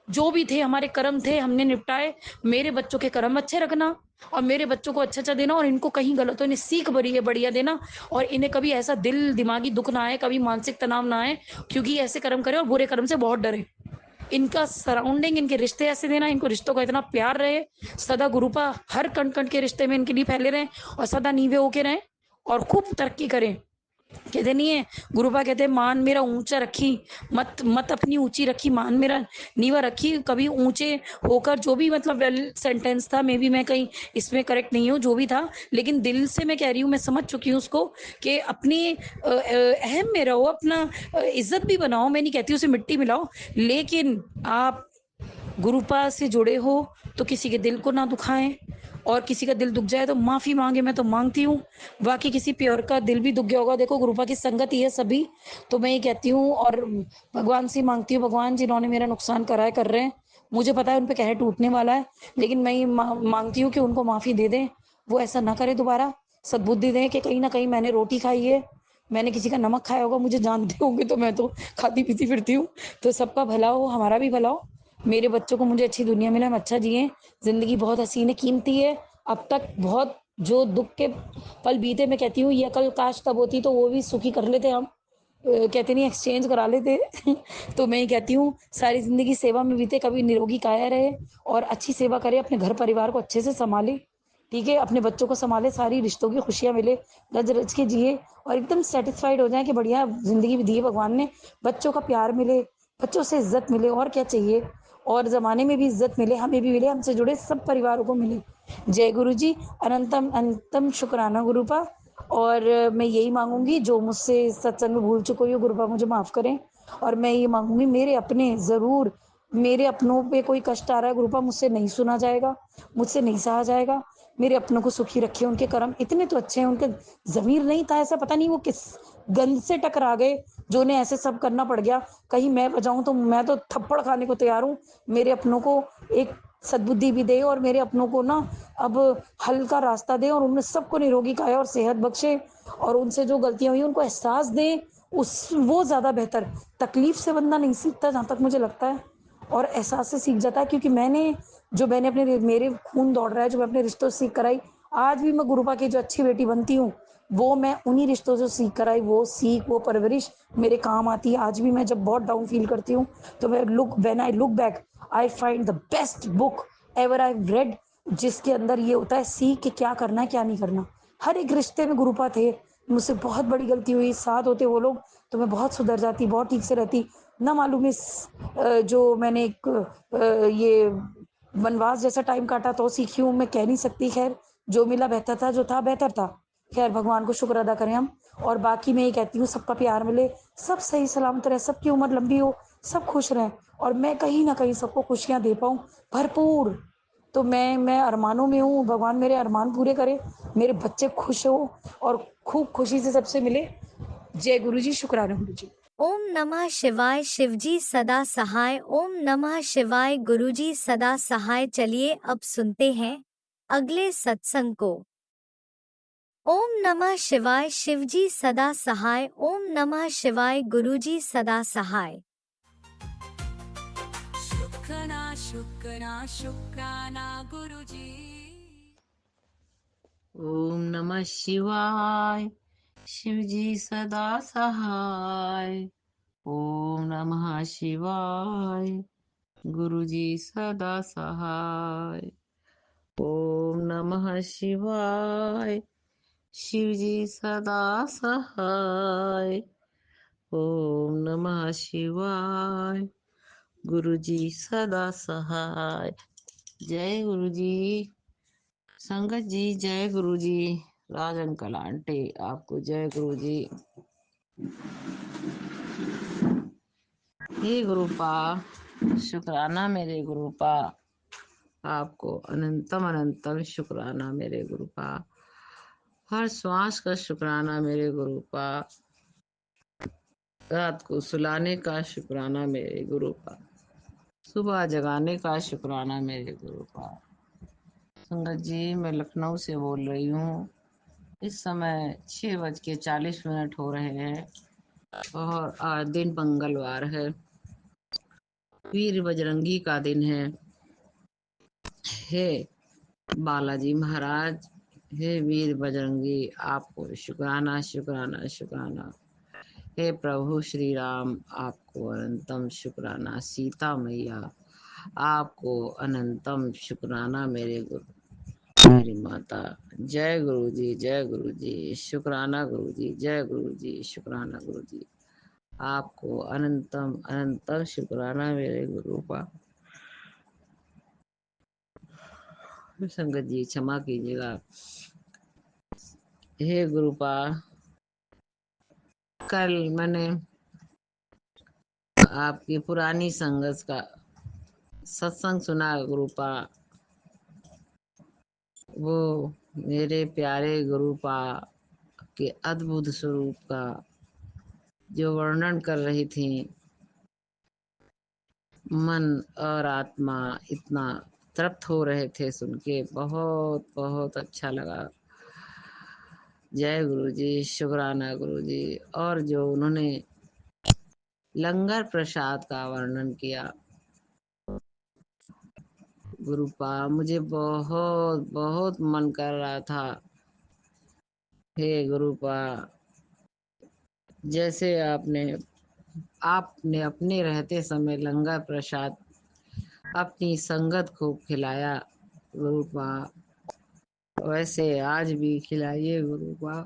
जो भी थे हमारे कर्म थे, हमने निपटाए। मेरे बच्चों के कर्म अच्छे रखना, और मेरे बच्चों को अच्छा-अच्छा देना, और इनको कहीं गलत हो इन्हें सीख बढ़िया देना। और इन्हें कभी ऐसा दिल दिमागी दुःख ना आए, कभी मानसिक तनाव ना आए, क्योंकि ऐसे कर्म करें और बुरे कर्म से बहुत डरे। इनका सराउंडिंग, इनके रिश्ते ऐसे देना, इनको रिश्तों का इतना प्यार रहे, सदा गुरुपा हर कण-कण के रिश्ते में इनके लिए फैले रहें, और सदा नीवे होके रहें, और खूब तरक्की करें। कहते नहीं है, गुरुबा कहते हैं, मान मेरा ऊंचा रखी, मत मत अपनी ऊंची रखी, मान मेरा नीवा रखी। कभी ऊंचे होकर, जो भी मतलब वेल सेंटेंस था, मे बी मैं कहीं इसमें करेक्ट नहीं हूँ, जो भी था, लेकिन दिल से मैं कह रही हूँ, मैं समझ चुकी हूँ उसको, कि अपनी अहम में रहो, अपना इज्जत भी बनाओ, मैं नहीं कहती उसे मिट्टी मिलाओ, लेकिन आप गुरुपा से जुड़े हो तो किसी के दिल को ना दुखाएं, और किसी का दिल दुख जाए तो माफी मांगे, मैं तो मांगती हूँ। बाकी किसी प्योर का दिल भी दुख गया होगा, देखो गुरुपा की संगत ही है सभी, तो मैं ये कहती हूँ। और भगवान से मांगती हूँ, भगवान जिन्होंने मेरा नुकसान करा है, कर रहे हैं, मुझे पता है उन पे कहर टूटने वाला है, लेकिन मैं ये मांगती हूँ कि उनको माफी दे दें, वो ऐसा ना करे दोबारा। सद्बुद्धि दें कि कहीं ना कहीं मैंने रोटी खाई है, मैंने किसी का नमक खाया होगा, मुझे जानते होंगे, तो मैं तो खाती पीती फिरती हूँ। तो सबका भला हो, हमारा भी भला हो, मेरे बच्चों को मुझे अच्छी दुनिया मिले, हम अच्छा जिए। ज़िंदगी बहुत हसीन है, कीमती है। अब तक बहुत जो दुःख के पल बीते, मैं कहती हूँ ये अकल काश तब होती तो वो भी सुखी कर लेते हम। कहते नहीं, एक्सचेंज करा लेते। तो मैं ये कहती हूँ सारी ज़िंदगी सेवा में बीते, कभी निरोगी काया रहे, और अच्छी सेवा करे, अपने घर परिवार को अच्छे से सँभाले, ठीक है? अपने बच्चों को सँभाले, सारी रिश्तों की खुशियाँ मिले, रज-रज के जिए, और एकदम सैटिस्फाइड हो जाएँ कि बढ़िया ज़िंदगी भी दी है भगवान ने। बच्चों का प्यार मिले, बच्चों से इज़्ज़त मिले, और क्या चाहिए? और ज़माने में भी इज़्ज़त मिले, हमें भी मिले, हमसे जुड़े सब परिवारों को मिले। जय गुरु जी, अनंतम अनंतम शुक्राना गुरुपा। और मैं यही माँगूँगी, जो मुझसे सत्संग में भूल चुकी हुई हो, गुरुपा मुझे माफ़ करें। और मैं ये माँगूँगी, मेरे अपने ज़रूर, मेरे अपनों पे कोई कष्ट आ रहा है गुरुपा, मुझसे नहीं सुना जाएगा, मुझसे नहीं सहा जाएगा। मेरे अपनों को सुखी रखे, उनके कर्म इतने तो अच्छे हैं, उनके ज़मीर नहीं था ऐसा, पता नहीं वो किस गंध से टकरा गए, जो उन्हें ऐसे सब करना पड़ गया। कहीं मैं बजाऊँ तो मैं तो थप्पड़ खाने को तैयार हूँ। मेरे अपनों को एक सद्बुद्धि भी दे, और मेरे अपनों को ना अब हल का रास्ता दे, और उनमें सबको निरोगी काया और सेहत बख्शे, और उनसे जो गलतियाँ हुई उनको एहसास दें, वो ज़्यादा बेहतर। तकलीफ़ से बंदा नहीं सीखता जहाँ तक मुझे लगता है, और एहसास से सीख जाता है, क्योंकि मैंने अपने मेरे खून दौड़ रहा है, जो मैं अपने रिश्तों से सीख कर आई, आज भी मैं गुरुपा की जो अच्छी बेटी बनती हूँ, वो मैं उन्हीं रिश्तों से सीख कर आई। वो सीख, वो परवरिश मेरे काम आती है। आज भी मैं जब बहुत डाउन फ़ील करती हूँ, तो when I look back, I find the best book ever I have read, जिसके अंदर ये होता है सीख कि क्या करना है, क्या नहीं करना। हर एक रिश्ते में गुरुपा थे। मुझसे बहुत बड़ी गलती हुई, साथ होते वो लोग तो मैं बहुत सुधर जाती, बहुत ठीक से रहती। ना मालूम जो मैंने एक ये वनवास जैसा टाइम काटा तो सीखी हूँ, मैं कह नहीं सकती। खैर, जो मिला बेहतर था, जो था बेहतर था। खैर, भगवान को शुक्र अदा करें हम। और बाकी मैं ये कहती हूँ, सबका प्यार मिले, सब सही सलामत रहे, सबकी उम्र लंबी हो, सब खुश रहें, और मैं कहीं ना कहीं सबको खुशियाँ दे पाऊँ भरपूर। तो मैं अरमानों में हूँ, भगवान मेरे अरमान पूरे करे, मेरे बच्चे खुश हो और खूब खुशी से सबसे मिले। जय गुरु जी, शुक्राना गुरु जी। ओम नमः शिवाय। शिवजी सदा सहाय। ओम नमः शिवाय। गुरुजी सदा सहाय। चलिए अब सुनते हैं अगले सत्संग को। ओम नमः शिवाय। शिवजी सदा सहाय। ओम नमः शिवाय। गुरुजी सदा सहाय। शुक्राना शुक्राना शुक्राना गुरुजी। ओम नमः शिवाय। शिवजी सदा सहाय। ओम नमः शिवाय। गुरुजी सदा सहाय। ओम नमः शिवाय। शिवजी सदा सहाय। ओम नमः शिवाय। गुरुजी सदा सहाय। जय गुरुजी। संगत जी जय गुरु जी। राज अंकल आंटी आपको जय गुरु जी। हे गुरुपा, शुक्राना मेरे गुरुपा, आपको अनंतम अनंतम शुक्राना मेरे गुरुपा। हर श्वास का शुक्राना मेरे गुरुपा। रात को सुलाने का शुक्राना मेरे गुरुपा। सुबह जगाने का शुक्राना मेरे गुरुपा। संगत जी, मैं लखनऊ से बोल रही हूँ। इस समय 6:40 हो रहे हैं और आज दिन मंगलवार है, वीर बजरंगी का दिन है। हे बालाजी महाराज, हे वीर बजरंगी, आपको शुक्राना शुक्राना शुक्राना। हे प्रभु श्री राम, आपको अनंतम शुक्राना। सीता मैया, आपको अनंतम शुक्राना मेरे गुरु, मेरी माता। जय गुरु जी, जय गुरु जी, शुक्राना गुरु जी, जय गुरु जी, शुक्राना गुरु जी। आपको अनंतम अनंतम शुक्राना मेरे गुरुपा। संगत जी क्षमा कीजिएगा। हे गुरुपा, कल मैंने आपकी पुरानी संगत का सत्संग सुना गुरुपा। वो मेरे प्यारे गुरुपा के अद्भुत स्वरूप का जो वर्णन कर रही थी, मन और आत्मा इतना तृप्त हो रहे थे सुन के, बहुत बहुत अच्छा लगा। जय गुरु जी, शुक्राना गुरु जी। और जो उन्होंने लंगर प्रसाद का वर्णन किया गुरुपा, मुझे बहुत बहुत मन कर रहा था, हे गुरुपा, जैसे आपने अपने रहते समय लंगर प्रसाद अपनी संगत को खिलाया गुरुपा, वैसे आज भी खिलाइए गुरुपा।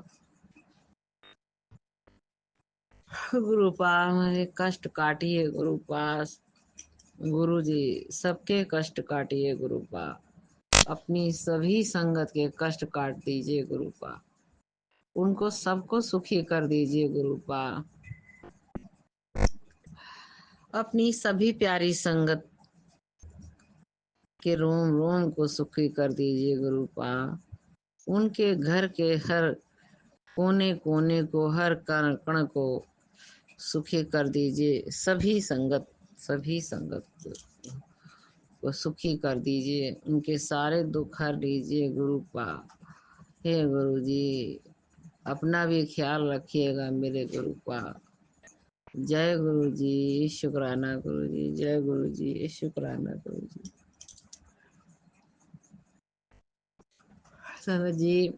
गुरुपा, मेरे कष्ट काटिए गुरुपा। गुरु जी, सबके कष्ट काटिए गुरुपा। अपनी सभी संगत के कष्ट काट दीजिए गुरुपा। उनको सबको सुखी कर दीजिए गुरुपा। अपनी सभी प्यारी संगत के रोम रोम को सुखी कर दीजिए गुरुपा। उनके घर के हर कोने कोने को, हर कण कण को सुखी कर दीजिए। सभी संगत को सुखी कर दीजिए। उनके सारे दुख हर लीजिए गुरुपा। हे गुरु जी, अपना भी ख्याल रखिएगा मेरे गुरुपा। जय गुरु जी, शुक्राना गुरु जी, जय गुरु जी, शुक्राना गुरु जी। संगत जी,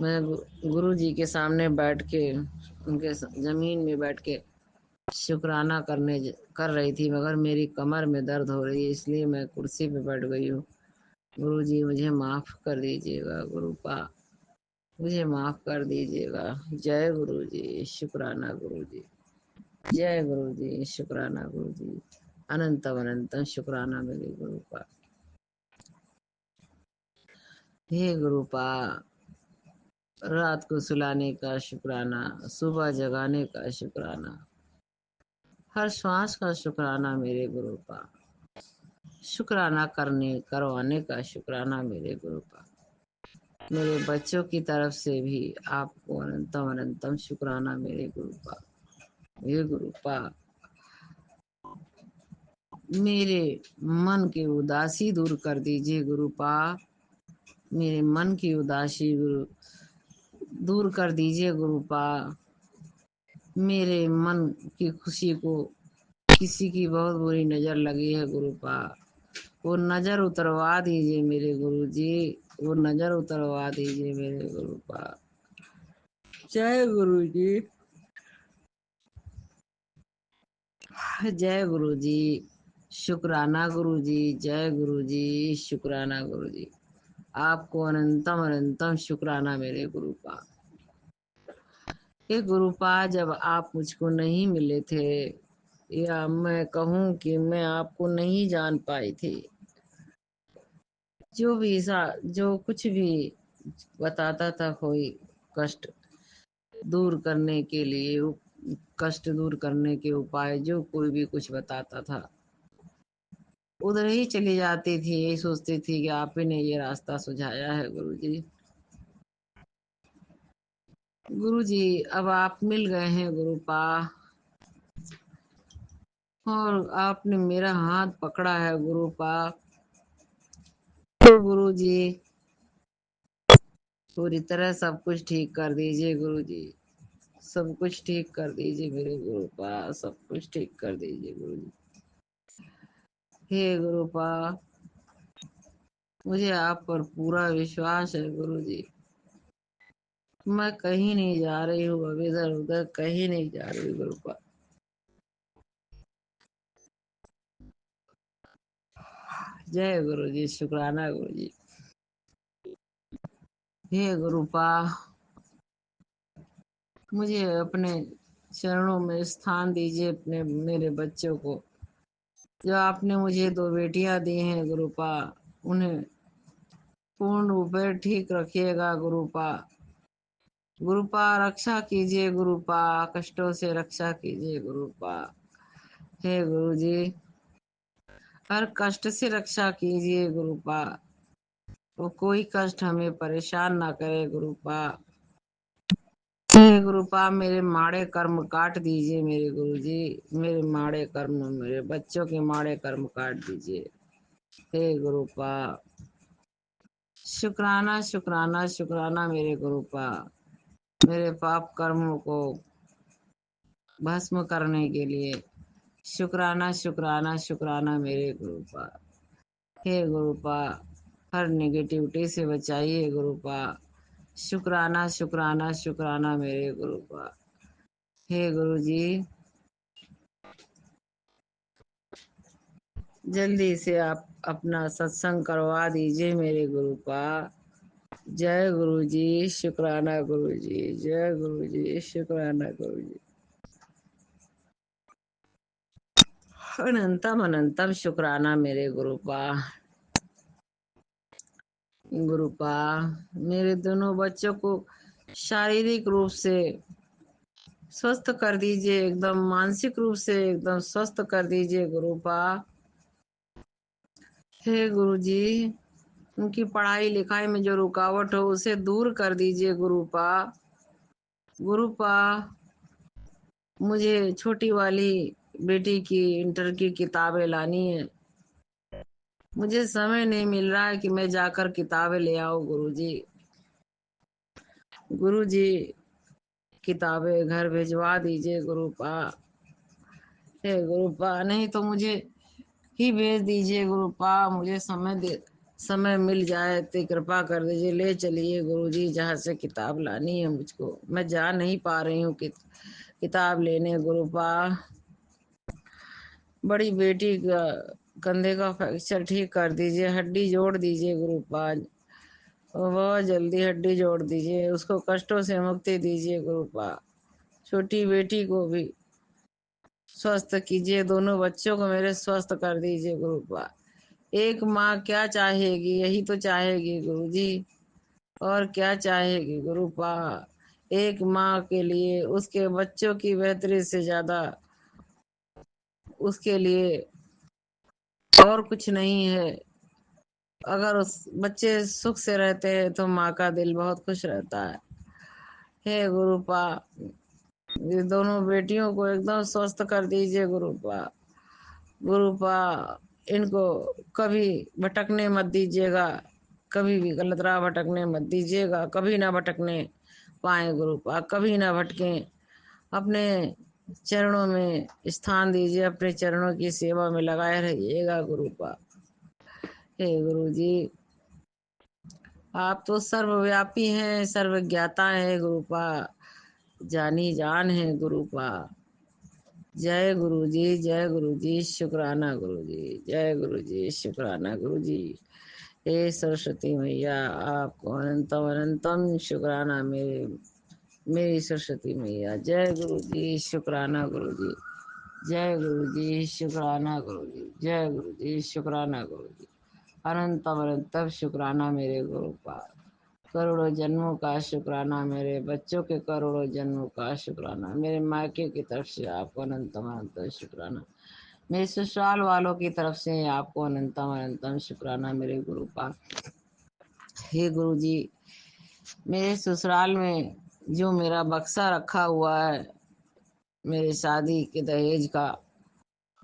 मैं गुरु जी के सामने बैठ के उनके जमीन में बैठ के शुक्राना कर रही थी, मगर मेरी कमर में दर्द हो रही है, इसलिए मैं कुर्सी पे बैठ गई हूँ। गुरु जी मुझे माफ कर दीजिएगा, गुरुपा मुझे माफ कर दीजिएगा। जय गुरु जी, शुक्राना गुरु जी, जय गुरु जी, शुक्राना गुरु जी, अनंतम अनंतम शुक्राना मेरे गुरुपा। हे गुरुपा, रात को सुलाने का शुक्राना, सुबह जगाने का शुक्राना, हर श्वास का शुक्राना मेरे गुरुपा। शुक्राना करवाने का शुक्राना मेरे गुरुपा। मेरे बच्चों की तरफ से भी आपको अनंतम अनंतम शुक्राना मेरे गुरुपा। हे गुरुपा, मेरे मन की उदासी दूर कर दीजिए गुरुपा। मेरे मन की उदासी दूर कर दीजिए गुरुपा। मेरे मन की खुशी को किसी की बहुत बुरी नजर लगी है गुरुपा, वो नजर उतरवा दीजिए मेरे गुरु जी, वो नजर उतरवा दीजिए मेरे गुरुपा। जय गुरु जी, जय गुरु जी, शुक्राना गुरु जी, जय गुरु जी, शुक्राना गुरु जी। आपको अनंतम अनंतम शुक्राना मेरे गुरुपा। ये गुरुपा, जब आप मुझको नहीं मिले थे, या मैं कहूँ कि मैं आपको नहीं जान पाई थी, जो कुछ भी बताता था कोई कष्ट दूर करने के लिए, कष्ट दूर करने के उपाय, जो कोई भी कुछ बताता था, उधर ही चली जाती थी। यही सोचती थी कि आप ही ने ये रास्ता सुझाया है गुरु जी। गुरु जी, अब आप मिल गए हैं गुरुपा, और आपने मेरा हाथ पकड़ा है गुरुपा। तो गुरु जी, पूरी तरह सब कुछ ठीक कर दीजिए गुरु जी, सब कुछ ठीक कर दीजिए मेरे गुरुपा, सब कुछ ठीक कर दीजिए गुरु जी। हे गुरुपा, मुझे आप पर पूरा विश्वास है गुरु जी। मैं कहीं नहीं जा रही हूँ, अब इधर उधर कहीं नहीं जा रही हूँ गुरुपा। जय गुरु जी, शुक्राना गुरु जी। हे गुरुपा, मुझे अपने चरणों में स्थान दीजिए, अपने मेरे बच्चों को। जो आपने मुझे दो बेटियां दी हैं गुरुपा, उन्हें पूर्ण रूप से ठीक रखिएगा गुरुपा। गुरुपा रक्षा कीजिए गुरुपा, कष्टों से रक्षा कीजिए गुरुपा। हे गुरु जी, हर कष्ट से रक्षा कीजिए गुरुपा, वो कोई कष्ट हमें परेशान ना करे गुरुपा। हे गुरुपा, मेरे माड़े कर्म काट दीजिए मेरे गुरु जी, मेरे माड़े कर्म, मेरे बच्चों के माड़े कर्म काट दीजिए। हे गुरुपा, शुक्राना शुक्राना शुक्राना मेरे गुरुपा, मेरे पाप कर्मों को भस्म करने के लिए शुक्राना शुक्राना शुक्राना मेरे गुरुपा। हे गुरुपा, हर नेगेटिविटी से बचाइए गुरुपा। शुक्राना शुक्राना शुक्राना मेरे गुरुपा। हे गुरु जी, जल्दी से आप अपना सत्संग करवा दीजिए मेरे गुरुपा। जय गुरु जी, शुक्राना गुरु जी, जय गुरु जी, शुक्राना गुरु जी। अनंतम अनंतम शुक्राना मेरे गुरुपा। गुरुपा, मेरे दोनों बच्चों को शारीरिक रूप से स्वस्थ कर दीजिए, एकदम मानसिक रूप से एकदम स्वस्थ कर दीजिए गुरुपा। हे गुरु जी, उनकी पढ़ाई लिखाई में जो रुकावट हो उसे दूर कर दीजिए गुरुपा। गुरुपा, मुझे छोटी वाली बेटी की इंटर की किताबें लानी है, मुझे समय नहीं मिल रहा है कि मैं जाकर किताबें ले आऊं गुरु जी। गुरु जी, किताबें घर भिजवा दीजिए गुरुपा। हे गुरुपा, नहीं तो मुझे ही भेज दीजिए गुरुपा। मुझे समय मिल जाए तो कृपा कर दीजिए, ले चलिए गुरुजी जहाँ से किताब लानी है मुझको। मैं जा नहीं पा रही हूँ किताब लेने गुरुपा। बड़ी बेटी का कंधे का फ्रैक्चर ठीक कर दीजिए, हड्डी जोड़ दीजिए गुरुपा। बहुत जल्दी हड्डी जोड़ दीजिए, उसको कष्टों से मुक्ति दीजिए गुरुपा। छोटी बेटी को भी स्वस्थ कीजिए, दोनों बच्चों को मेरे स्वस्थ कर दीजिए गुरुपा। एक माँ क्या चाहेगी, यही तो चाहेगी गुरुजी, और क्या चाहेगी गुरुपा। एक माँ के लिए उसके बच्चों की बेहतरी से ज्यादा उसके लिए और कुछ नहीं है। अगर उस बच्चे सुख से रहते हैं तो माँ का दिल बहुत खुश रहता है। हे गुरुपा, ये दोनों बेटियों को एकदम स्वस्थ कर दीजिए गुरुपा। गुरुपा, इनको कभी भटकने मत दीजिएगा, कभी भी गलत राह भटकने मत दीजिएगा, कभी ना भटकने पाए गुरुपा, कभी ना भटकें। अपने चरणों में स्थान दीजिए, अपने चरणों की सेवा में लगाए रहिएगा गुरुपा। हे गुरु जी, आप तो सर्वव्यापी हैं, सर्वज्ञाता हैं गुरुपा, जानी जान है गुरुपा। जय गुरु जी, जय गुरु जी, शुक्राना गुरु जी, जय गुरु जी, शुक्राना गुरु जी। हे सरस्वती मैया, आपको अनंतम अनंतम शुक्राना मेरी सरस्वती मैया। जय गुरु जी, शुक्राना गुरु जी, जय गुरु जी, शुक्राना गुरु जी, जय गुरु जी, शुक्राना गुरु जी। अनंतम अनंतम शुक्राना मेरे गुरुपा। करोड़ों जन्मों का शुक्राना, मेरे बच्चों के करोड़ों जन्मों का शुक्राना, मेरे मायके की तरफ से आपको अनंतम अनंतम शुक्राना, मेरे ससुराल वालों की तरफ से आपको अनंतम अनंतम शुक्राना मेरे गुरुपा। हे गुरु जी, मेरे ससुराल में जो मेरा बक्सा रखा हुआ है मेरे शादी के दहेज का,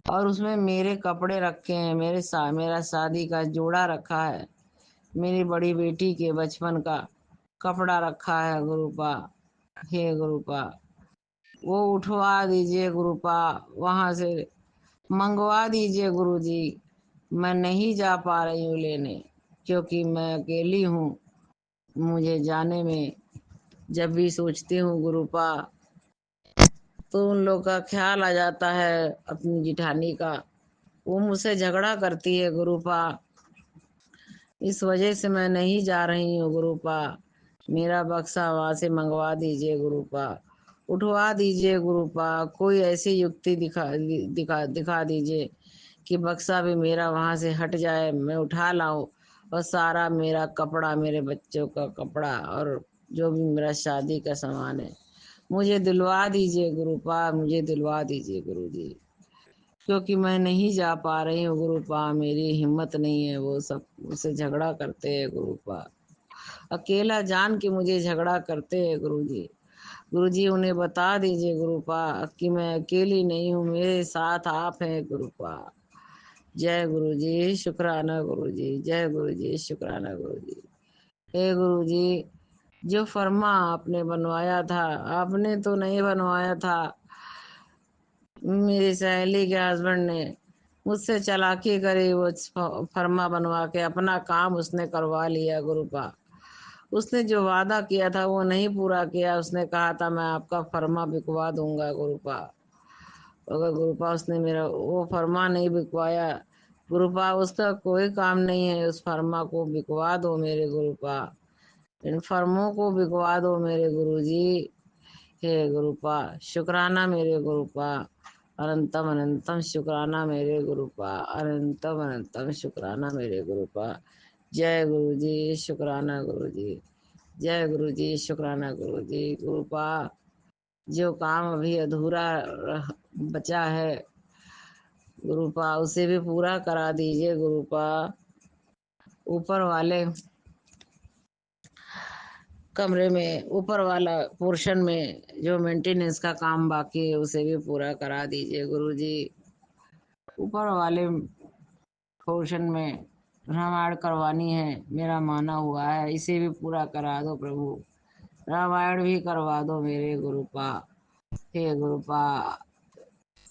और उसमें मेरे कपड़े रखे हैं, मेरा शादी का जोड़ा रखा है, मेरी बड़ी बेटी के बचपन का कपड़ा रखा है गुरुपा। हे गुरुपा, वो उठवा दीजिए गुरुपा, वहां से मंगवा दीजिए गुरुजी। मैं नहीं जा पा रही हूँ लेने, क्योंकि मैं अकेली हूँ। मुझे जाने में जब भी सोचती हूँ गुरुपा, तो उन लोग का ख्याल आ जाता है, अपनी जिठानी का। वो मुझसे झगड़ा करती है गुरुपा, इस वजह से मैं नहीं जा रही हूँ गुरुपा। मेरा बक्सा वहां से मंगवा दीजिए गुरुपा, उठवा दीजिए गुरुपा। कोई ऐसी युक्ति दिखा दिखा दिखा दीजिए कि बक्सा भी मेरा वहां से हट जाए, मैं उठा लाऊं, और सारा मेरा कपड़ा, मेरे बच्चों का कपड़ा और जो भी मेरा शादी का सामान है मुझे दिलवा दीजिए गुरुपा, मुझे दिलवा दीजिए गुरुजी। क्योंकि मैं नहीं जा पा रही हूँ गुरुपा, मेरी हिम्मत नहीं है, वो सब मुझसे झगड़ा करते हैं गुरुपा। अकेला जान के मुझे झगड़ा करते हैं गुरुजी। गुरुजी, उन्हें बता दीजिए गुरुपा कि मैं अकेली नहीं हूँ, मेरे साथ आप हैं गुरुपा। जय गुरुजी, शुक्राना गुरुजी, जय गुरुजी, शुक्राना गुरुजी। हे गुरुजी, जो फर्मा आपने बनवाया था, आपने तो नहीं बनवाया था, मेरी सहेली के हस्बैंड ने मुझसे चालाकी करी, वो फर्मा बनवा के अपना काम उसने करवा लिया गुरुपा। उसने जो वादा किया था वो नहीं पूरा किया, उसने कहा था मैं आपका फर्मा बिकवा दूंगा गुरुपा। अगर गुरुपा उसने मेरा वो फर्मा नहीं बिकवाया गुरुपा, उसका कोई काम नहीं है, उस फर्मा को बिकवा दो मेरे गुरुपा, इन फर्मों को बिकवा दो मेरे गुरुजी। हे गुरुपा, शुक्राना मेरे गुरुपा, अनंतम अनंतम शुक्राना मेरे गुरुपा, अनंतम अनंतम शुक्राना मेरे गुरुपा। जय गुरु जी, शुक्राना गुरु जी, जय गुरु जी, शुक्राना गुरु जी। गुरुपा, जो काम अभी अधूरा बचा है गुरुपा, उसे भी पूरा करा दीजिए गुरुपा। ऊपर वाले कमरे में, ऊपर वाला पोर्शन में जो मेंटेनेंस का काम बाकी है उसे भी पूरा करा दीजिए गुरुजी। ऊपर वाले पोर्शन में रामायण करवानी है, मेरा माना हुआ है, इसे भी पूरा करा दो प्रभु। रामायण भी करवा दो मेरे गुरुपा। हे गुरुपा,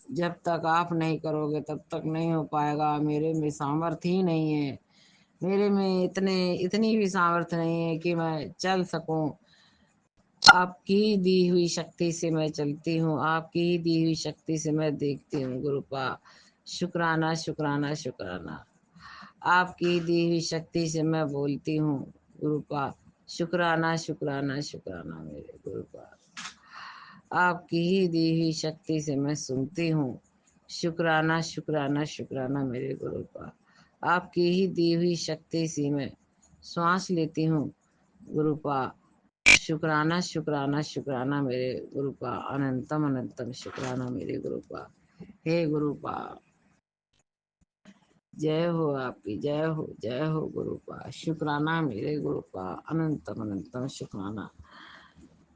जब तक आप नहीं करोगे तब तक नहीं हो पाएगा। मेरे में सामर्थ्य ही नहीं है। मेरे में इतनी भी सामर्थ्य नहीं है कि मैं चल सकूं। आपकी दी हुई शक्ति से मैं चलती हूँ, आपकी ही दी हुई शक्ति से मैं देखती हूँ गुरुपा। शुक्राना शुक्राना शुक्राना। आपकी दी हुई शक्ति से मैं बोलती हूँ गुरुपा। शुक्राना शुक्राना शुक्राना मेरे गुरुपा। आपकी ही दी हुई शक्ति से मैं सुनती हूँ। शुक्राना शुक्राना शुक्राना मेरे गुरुपा। आपकी ही दी हुई शक्ति से मैं श्वास लेती हूँ गुरुपा। शुक्राना शुक्राना शुक्राना मेरे गुरुपा। अनंतम अनंतम शुक्राना मेरे गुरुपा। हे गुरुपा, जय हो आपकी, जय हो गुरुपा। शुक्राना मेरे गुरुपा। अनंतम अनंतम शुक्राना।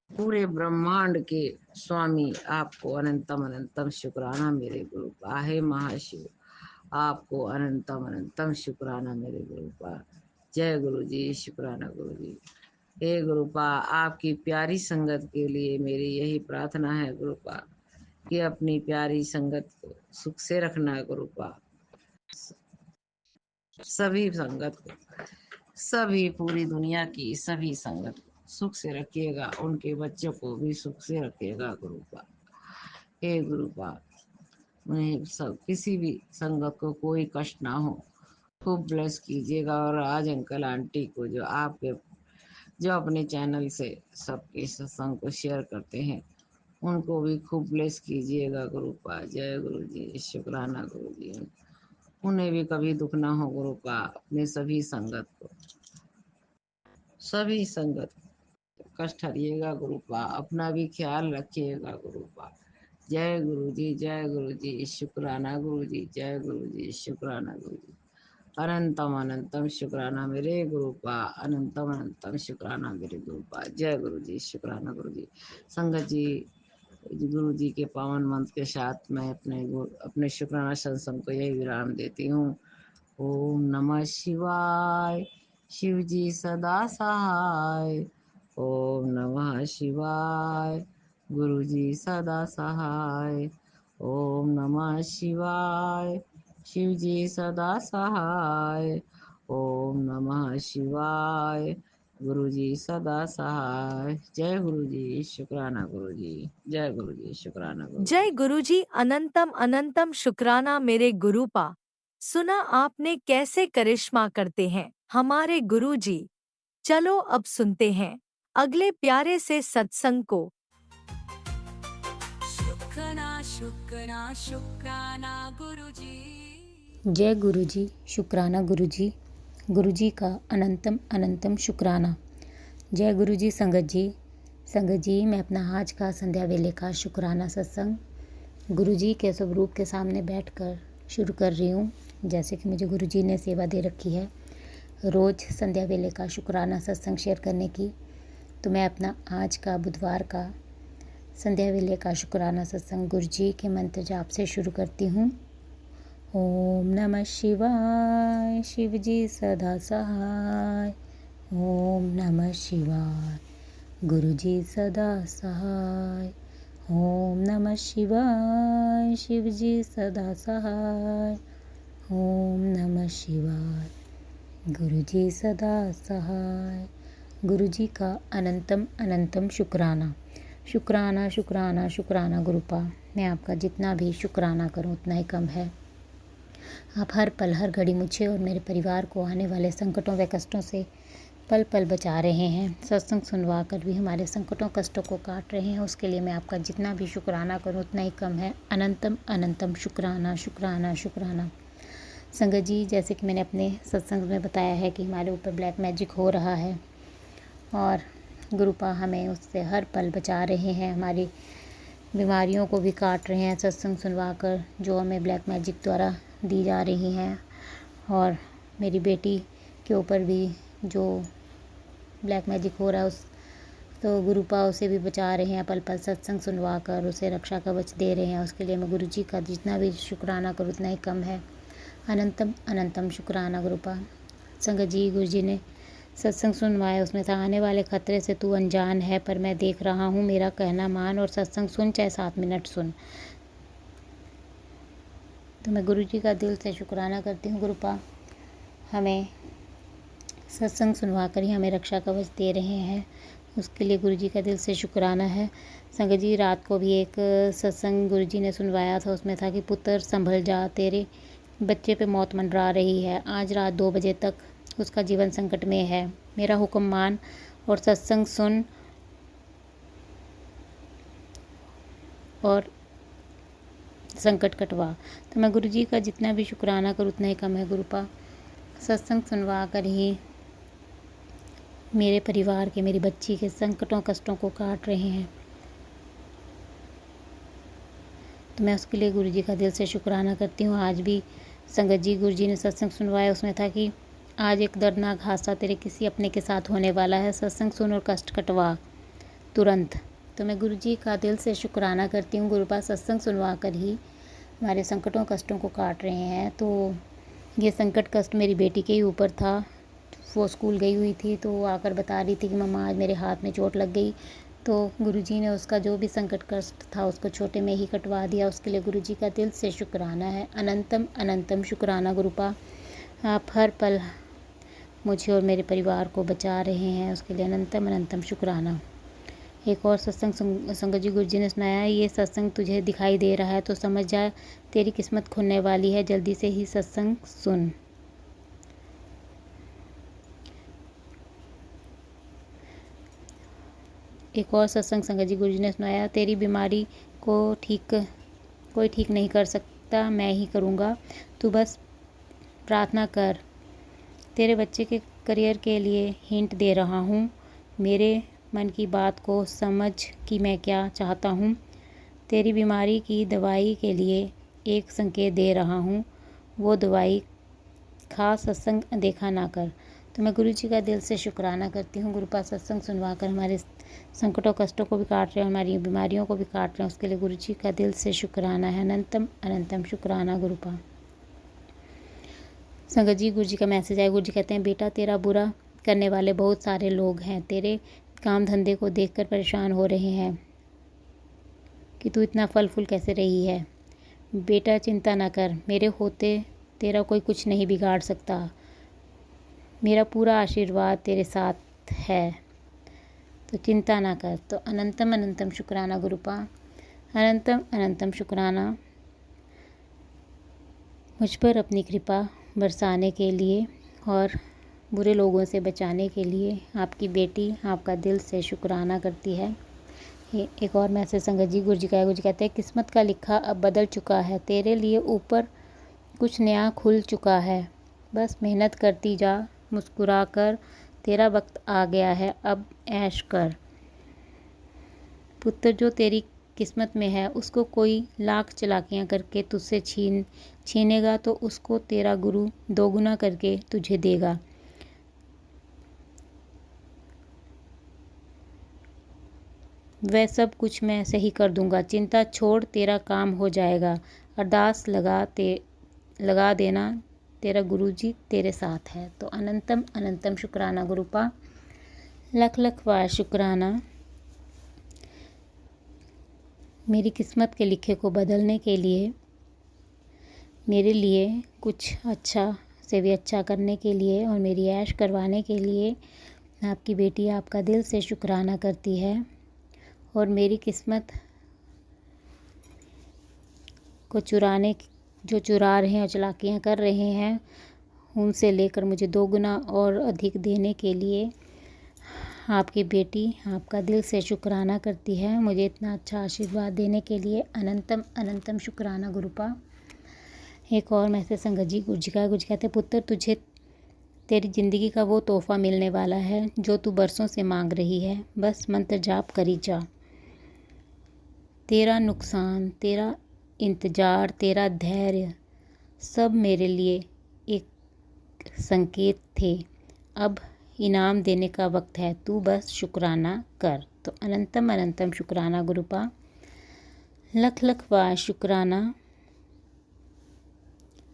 पूरे ब्रह्मांड के स्वामी आपको अनंतम अनंतम शुक्राना मेरे गुरुपा। हे महाशिव, आपको अनंतम अनंतम शुक्राना मेरे गुरुपा। जय गुरु जी, शुक्राना गुरु जी। हे गुरुपा, आपकी प्यारी संगत के लिए मेरी यही प्रार्थना है गुरुपा कि अपनी प्यारी संगत को सुख से रखना गुरुपा। सभी संगत को, सभी पूरी दुनिया की सभी संगत को सुख से रखिएगा। उनके बच्चों को भी सुख से रखिएगा गुरुपा। हे गुरुपा, उन्हें सब किसी भी संगत को कोई कष्ट ना हो, खूब ब्लेस कीजिएगा। और आज अंकल आंटी को जो अपने चैनल से सबके सत्संग को शेयर करते हैं, उनको भी खूब ब्लेस कीजिएगा गुरुपा। जय गुरु जी, शुक्राना गुरु जी। उन्हें भी कभी दुख ना हो गुरुपा। अपने सभी संगत को, सभी संगत को कष्ट हरिएगा गुरुपा। अपना भी ख्याल रखिएगा गुरुपा। जय गुरु जी, जय गुरु जी, शुक्राना गुरु जी। जय गुरु जी, शुक्राना गुरु जी। अनंतम अनंतम शुक्राना मेरे गुरुपा। अनंतम अनंतम शुक्राना मेरे गुरुपा। जय गुरु जी, शुक्राना गुरु जी। संगत जी, गुरु जी के पावन मंत्र के साथ मैं अपने शुक्राना सत्संग को यही विराम देती हूँ। ओम नमः शिवाय, शिव जी सदा सहाय। ओम नमः शिवाय, गुरु जी सदा सहाय। ओम नमः शिवाय, शिव जी सदा सहाय। ओम नमः शिवाय, गुरु जी सदा सहाय। जय गुरु जी, शुक्राना गुरु जी। जय गुरु जी, शुक्राना गुरु जय जी। गुरुजी, अनंतम अनंतम शुक्राना मेरे गुरुपा। सुना आपने कैसे करिश्मा करते हैं हमारे गुरुजी। चलो अब सुनते हैं अगले प्यारे से सत्संग को। शुक्राना शुक्राना शुक्राना गुरुजी। जय गुरुजी, शुक्राना गुरुजी। गुरुजी का अनंतम अनंतम शुक्राना। जय गुरुजी। संगत जी, मैं अपना आज का संध्या वेले का शुक्राना सत्संग गुरुजी के स्वरूप के सामने बैठकर शुरू कर रही हूँ। जैसे कि मुझे गुरुजी ने सेवा दे रखी है रोज़ संध्या वेले का शुक्राना सत्संग शेयर करने की, तो मैं अपना आज का बुधवार का संध्या वेले का शुक्राना सत्संग गुरुजी के मंत्र जाप से शुरू करती हूँ। ओम नमः शिवाय, शिव जी सदा सहाय। ओम नमः शिवाय, गुरु जी सदा सहाय। ओम नमः शिवाय, शिव जी सदा सहाय। ओम नमः शिवाय, गुरु जी सदा सहाय। गुरु जी का अनंतम अनंतम शुक्राना। शुक्राना शुक्राना शुक्राना गुरुपा। मैं आपका जितना भी शुक्राना करूं उतना ही कम है। आप हर पल हर घड़ी मुझे और मेरे परिवार को आने वाले संकटों व कष्टों से पल पल बचा रहे हैं। सत्संग सुनवा कर भी हमारे संकटों कष्टों को काट रहे हैं। उसके लिए मैं आपका जितना भी शुक्राना करूं उतना ही कम है। अनंतम अनंतम शुक्राना शुक्राना शुक्राना। संगत जी, जैसे कि मैंने अपने सत्संग में बताया है कि हमारे ऊपर ब्लैक मैजिक हो रहा है और गुरुपा हमें उससे हर पल बचा रहे हैं, हमारी बीमारियों को भी काट रहे हैं सत्संग सुनवा कर जो हमें ब्लैक मैजिक द्वारा दी जा रही हैं। और मेरी बेटी के ऊपर भी जो ब्लैक मैजिक हो रहा है तो गुरुपा उसे भी बचा रहे हैं, पल पल सत्संग सुनवा कर उसे रक्षा कवच दे रहे हैं। उसके लिए मैं गुरु जी का जितना भी शुक्राना करूँ उतना ही कम है। अनंतम अनंतम शुक्राना गुरुपा। संगत जी, गुरु जी ने सत्संग सुनवाया, उसमें था आने वाले खतरे से तू अनजान है, पर मैं देख रहा हूँ, मेरा कहना मान और सत्संग सुन, चाहे 7 मिनट सुन। तो मैं गुरु जी का दिल से शुक्राना करती हूँ। गुरुपा हमें सत्संग सुनवा कर ही हमें रक्षा कवच दे रहे हैं, उसके लिए गुरु जी का दिल से शुक्राना है। संगत जी, रात को भी एक सत्संग गुरु जी ने सुनवाया था, उसमें था कि पुत्र संभल जा, तेरे बच्चे पे मौत मंडरा रही है, आज रात 2 बजे तक उसका जीवन संकट में है, मेरा हुक्म मान और सत्संग सुन और संकट कटवा। तो मैं गुरु जी का जितना भी शुक्राना करूँ उतना ही कम है। गुरुपा सत्संग सुनवा कर ही मेरे परिवार के, मेरी बच्ची के संकटों कष्टों को काट रहे हैं, तो मैं उसके लिए गुरु जी का दिल से शुक्राना करती हूँ। आज भी संगत जी गुरु जी ने सत्संग सुनवाया, उसमें था कि आज एक दर्दनाक हादसा तेरे किसी अपने के साथ होने वाला है, सत्संग सुन और कष्ट कटवा तुरंत। तो मैं गुरु जी का दिल से शुक्राना करती हूँ। गुरुपा सत्संग सुनवा कर ही हमारे संकटों कष्टों को काट रहे हैं। तो ये संकट कष्ट मेरी बेटी के ही ऊपर था। वो स्कूल गई हुई थी तो वो आकर बता रही थी कि मम्मा आज मेरे हाथ में चोट लग गई। तो गुरुजी ने उसका जो भी संकट कष्ट था उसको छोटे में ही कटवा दिया। उसके लिए गुरुजी का दिल से शुक्राना है। अनंतम अनंतम शुक्राना गुरुपा, आप हर पल मुझे और मेरे परिवार को बचा रहे हैं, उसके लिए अनंतम अनंतम शुक्राना। एक और सत्संग संगत जी गुरुजी ने सुनाया, ये सत्संग तुझे दिखाई दे रहा है तो समझ जा तेरी किस्मत खुलने वाली है, जल्दी से ही सत्संग सुन। एक और सत्संग संगत जी गुरुजी ने सुनाया, तेरी बीमारी को कोई ठीक नहीं कर सकता, मैं ही करूँगा, तू बस प्रार्थना कर। तेरे बच्चे के करियर के लिए हिंट दे रहा हूँ, मेरे मन की बात को समझ कि मैं क्या चाहता हूँ। तेरी बीमारी की दवाई के लिए एक संकेत दे रहा हूँ, वो दवाई खा, सत्संग देखा ना कर। तो मैं गुरु जी का दिल से शुक्राना करती हूँ। गुरुपा सत्संग सुनवा कर हमारे संकटों कष्टों को भी काट रहे हैं, हमारी बीमारियों को भी काट रहे हैं, उसके लिए गुरु जी का दिल से शुक्राना है। अनंतम अनंतम शुक्राना गुरुपा। संगत जी गुरु जी का मैसेज आया। गुरु जी कहते हैं, बेटा तेरा बुरा करने वाले बहुत सारे लोग हैं, तेरे काम धंधे को देखकर परेशान हो रहे हैं कि तू इतना फल फूल कैसे रही है। बेटा चिंता ना कर, मेरे होते तेरा कोई कुछ नहीं बिगाड़ सकता, मेरा पूरा आशीर्वाद तेरे साथ है, तो चिंता ना कर। तो अनंतम अनंतम शुक्राना गुरुपा, अनंतम अनंतम शुक्राना मुझ पर अपनी कृपा बरसाने के लिए और बुरे लोगों से बचाने के लिए। आपकी बेटी आपका दिल से शुक्राना करती है। एक और मैसेज संगत जी गुरु जी का है। गुरु जी कहते हैं, किस्मत का लिखा अब बदल चुका है, तेरे लिए ऊपर कुछ नया खुल चुका है, बस मेहनत करती जा, मुस्कुरा कर, तेरा वक्त आ गया है, अब ऐश कर। पुत्र जो तेरी किस्मत में है उसको कोई लाख चालाकियाँ करके तुझसे छीनेगा तो उसको तेरा गुरु दोगुना करके तुझे देगा। वह सब कुछ मैं सही कर दूंगा, चिंता छोड़, तेरा काम हो जाएगा, अरदास लगा देना, तेरा गुरुजी तेरे साथ है। तो अनंतम अनंतम शुक्राना गुरुपा, लख लख बार शुक्राना मेरी किस्मत के लिखे को बदलने के लिए, मेरे लिए कुछ अच्छा से भी अच्छा करने के लिए और मेरी ऐश करवाने के लिए आपकी बेटी आपका दिल से शुक्राना करती है और मेरी किस्मत को जो चुरा रहे हैं और चालाकियाँ कर रहे हैं उनसे लेकर मुझे दोगुना और अधिक देने के लिए आपकी बेटी आपका दिल से शुक्राना करती है। मुझे इतना अच्छा आशीर्वाद देने के लिए अनंतम अनंतम शुक्राना गुरुपा। एक और मैसेज संगत जी गुरु जी का। गुरु जी कहते हैं, पुत्र तुझे तेरी ज़िंदगी का वो तोहफ़ा मिलने वाला है जो तू बरसों से मांग रही है, बस मंत्र जाप करी जा। तेरा नुकसान, तेरा इंतज़ार, तेरा धैर्य सब मेरे लिए एक संकेत थे, अब इनाम देने का वक्त है, तू बस शुक्राना कर। तो अनंतम अनंतम शुक्राना गुरुपा, लख लख बार शुक्राना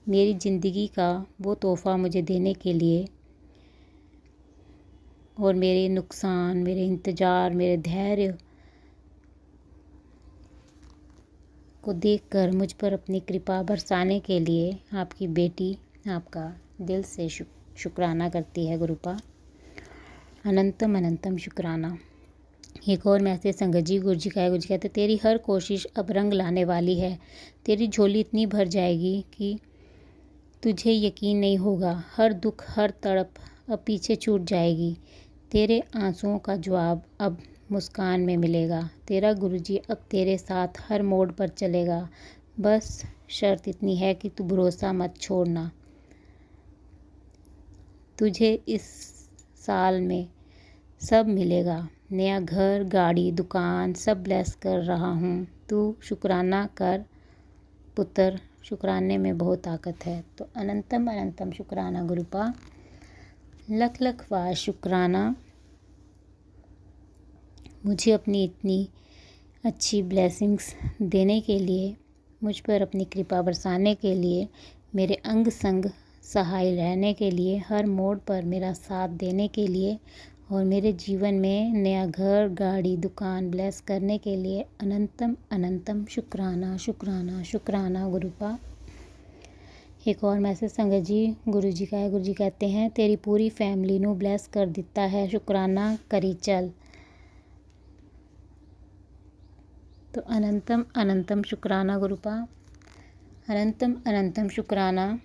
मेरी ज़िंदगी का वो तोहफ़ा मुझे देने के लिए, और मेरे नुकसान, मेरे इंतज़ार, मेरे धैर्य को देखकर मुझ पर अपनी कृपा बरसाने के लिए आपकी बेटी आपका दिल से शुक्राना करती है गुरुपा। अनंतम अनंतम शुक्राना। एक और मैसेज संगत जी, गुरु जी का है। गुरु जी कहते तेरी हर कोशिश अब रंग लाने वाली है। तेरी झोली इतनी भर जाएगी कि तुझे यकीन नहीं होगा। हर दुख, हर तड़प अब पीछे छूट जाएगी। तेरे आंसुओं का जवाब अब मुस्कान में मिलेगा। तेरा गुरुजी अब तेरे साथ हर मोड़ पर चलेगा। बस शर्त इतनी है कि तू भरोसा मत छोड़ना। तुझे इस साल में सब मिलेगा। नया घर, गाड़ी, दुकान सब ब्लेस कर रहा हूँ। तू शुक्राना कर पुत्र, शुक्राने में बहुत ताकत है। तो अनंतम अनंतम शुक्राना गुरुपा। लख लख वार शुक्राना मुझे अपनी इतनी अच्छी ब्लेसिंग्स देने के लिए, मुझ पर अपनी कृपा बरसाने के लिए, मेरे अंग संग सहाय रहने के लिए, हर मोड़ पर मेरा साथ देने के लिए और मेरे जीवन में नया घर, गाड़ी, दुकान ब्लेस करने के लिए अनंतम अनंतम शुक्राना शुक्राना शुक्राना गुरुपा। एक और मैसेज संगत जी, गुरु जी का है। गुरु जी कहते हैं तेरी पूरी फैमिली नू ब्लेस कर दिता है, शुक्राना करी चल। तो अनंतम अनंतम शुक्राना गुरुपा। अनंतम अनंतम शुक्राना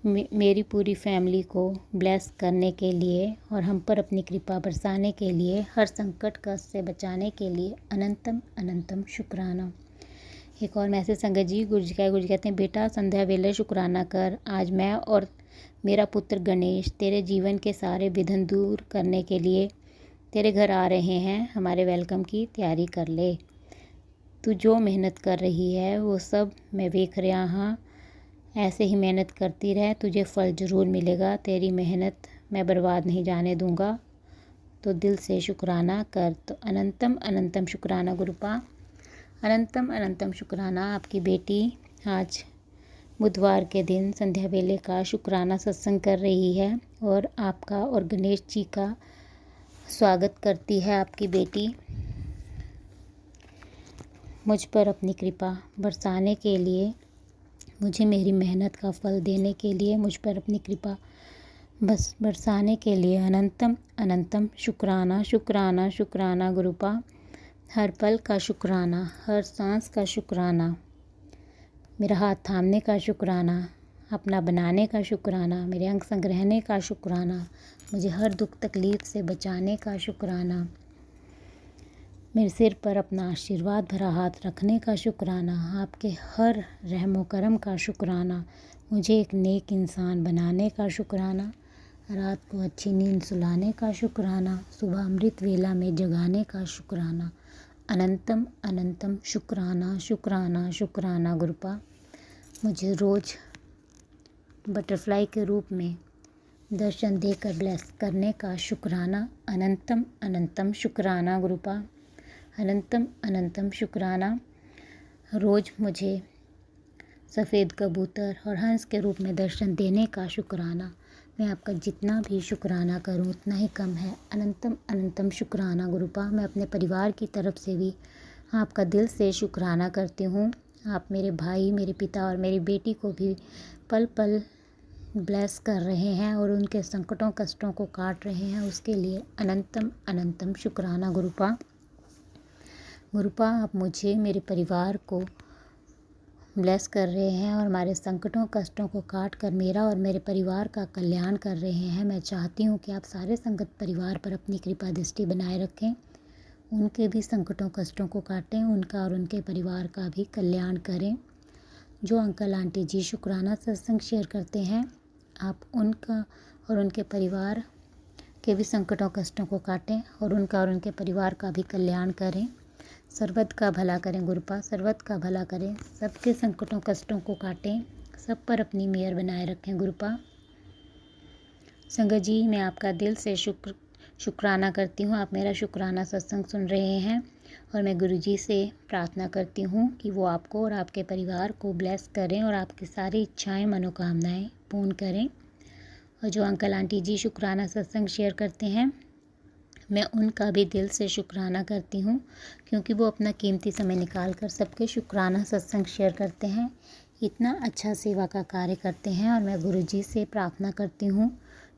मेरी पूरी फैमिली को ब्लेस करने के लिए और हम पर अपनी कृपा बरसाने के लिए, हर संकट कष्ट से बचाने के लिए अनंतम अनंतम शुक्राना। एक और मैसेज संगत जी, गुरु जी का है। गुरु जी कहते हैं बेटा संध्या वेले शुक्राना कर। आज मैं और मेरा पुत्र गणेश तेरे जीवन के सारे विघ्न दूर करने के लिए तेरे घर आ रहे हैं। हमारे वेलकम की तैयारी कर ले। तू जो मेहनत कर रही है वो सब मैं देख रहा हाँ। ऐसे ही मेहनत करती रह, तुझे फल ज़रूर मिलेगा। तेरी मेहनत मैं बर्बाद नहीं जाने दूंगा। तो दिल से शुक्राना कर। तो अनंतम अनंतम शुक्राना गुरुपा। अनंतम अनंतम शुक्राना। आपकी बेटी आज बुधवार के दिन संध्या वेले का शुक्राना सत्संग कर रही है और आपका और गणेश जी का स्वागत करती है। आपकी बेटी मुझ पर अपनी कृपा बरसाने के लिए, मुझे मेरी मेहनत का फल देने के लिए, मुझ पर अपनी कृपा बस बरसाने के लिए अनंतम अनंतम शुक्राना शुक्राना शुक्राना गुरुपा। हर पल का शुक्राना, हर सांस का शुक्राना, मेरा हाथ थामने का शुक्राना, अपना बनाने का शुक्राना, मेरे अंग संग रहने का शुक्राना, मुझे हर दुख तकलीफ़ से बचाने का शुक्राना, मेरे सिर पर अपना आशीर्वाद भरा हाथ रखने का शुक्राना, आपके हर रहमो करम का शुक्राना, मुझे एक नेक इंसान बनाने का शुक्राना, रात को अच्छी नींद सुलाने का शुक्राना, सुबह अमृत वेला में जगाने का शुक्राना। अनंतम अनंतम शुक्राना शुक्राना शुक्राना गुरुपा। मुझे रोज़ बटरफ्लाई के रूप में दर्शन देकर ब्लेस करने का शुक्राना। अनंतम अनंतम शुक्राना गुरुपा। अनंतम अनंतम शुक्राना। रोज़ मुझे सफ़ेद कबूतर और हंस के रूप में दर्शन देने का शुक्राना। मैं आपका जितना भी शुक्राना करूं उतना ही कम है। अनंतम अनंतम शुक्राना गुरुपा। मैं अपने परिवार की तरफ से भी आपका दिल से शुक्राना करती हूँ। आप मेरे भाई, मेरे पिता और मेरी बेटी को भी पल पल ब्लेस कर रहे हैं और उनके संकटों कष्टों को काट रहे हैं, उसके लिए अनंतम अनंतम शुक्राना गुरुपा। गुरुपा आप मुझे, मेरे परिवार को ब्लेस कर रहे हैं और हमारे संकटों कष्टों को काट कर मेरा और मेरे परिवार का कल्याण कर रहे हैं। मैं चाहती हूँ कि आप सारे संगत परिवार पर अपनी कृपा दृष्टि बनाए रखें, उनके भी संकटों कष्टों को काटें, उनका और उनके परिवार का भी कल्याण करें। जो अंकल आंटी जी शुक्राना सत्संग शेयर करते हैं, आप उनका और उनके परिवार के भी संकटों कष्टों को काटें और उनका और उनके परिवार का भी कल्याण करें। सर्वत का भला करें गुरुपा, सर्वत का भला करें, सबके संकटों कष्टों को काटें, सब पर अपनी मेहर बनाए रखें गुरुपा। संगत जी, मैं आपका दिल से शुक्राना करती हूँ। आप मेरा शुक्राना सत्संग सुन रहे हैं और मैं गुरुजी से प्रार्थना करती हूँ कि वो आपको और आपके परिवार को ब्लेस करें और आपकी सारी इच्छाएं मनोकामनाएं पूर्ण करें और जो अंकल आंटी जी शुक्राना सत्संग शेयर करते हैं, मैं उनका भी दिल से शुक्राना करती हूँ, क्योंकि वो अपना कीमती समय निकाल कर सबके शुक्राना सत्संग शेयर करते हैं। इतना अच्छा सेवा का कार्य करते हैं और मैं गुरुजी से प्रार्थना करती हूँ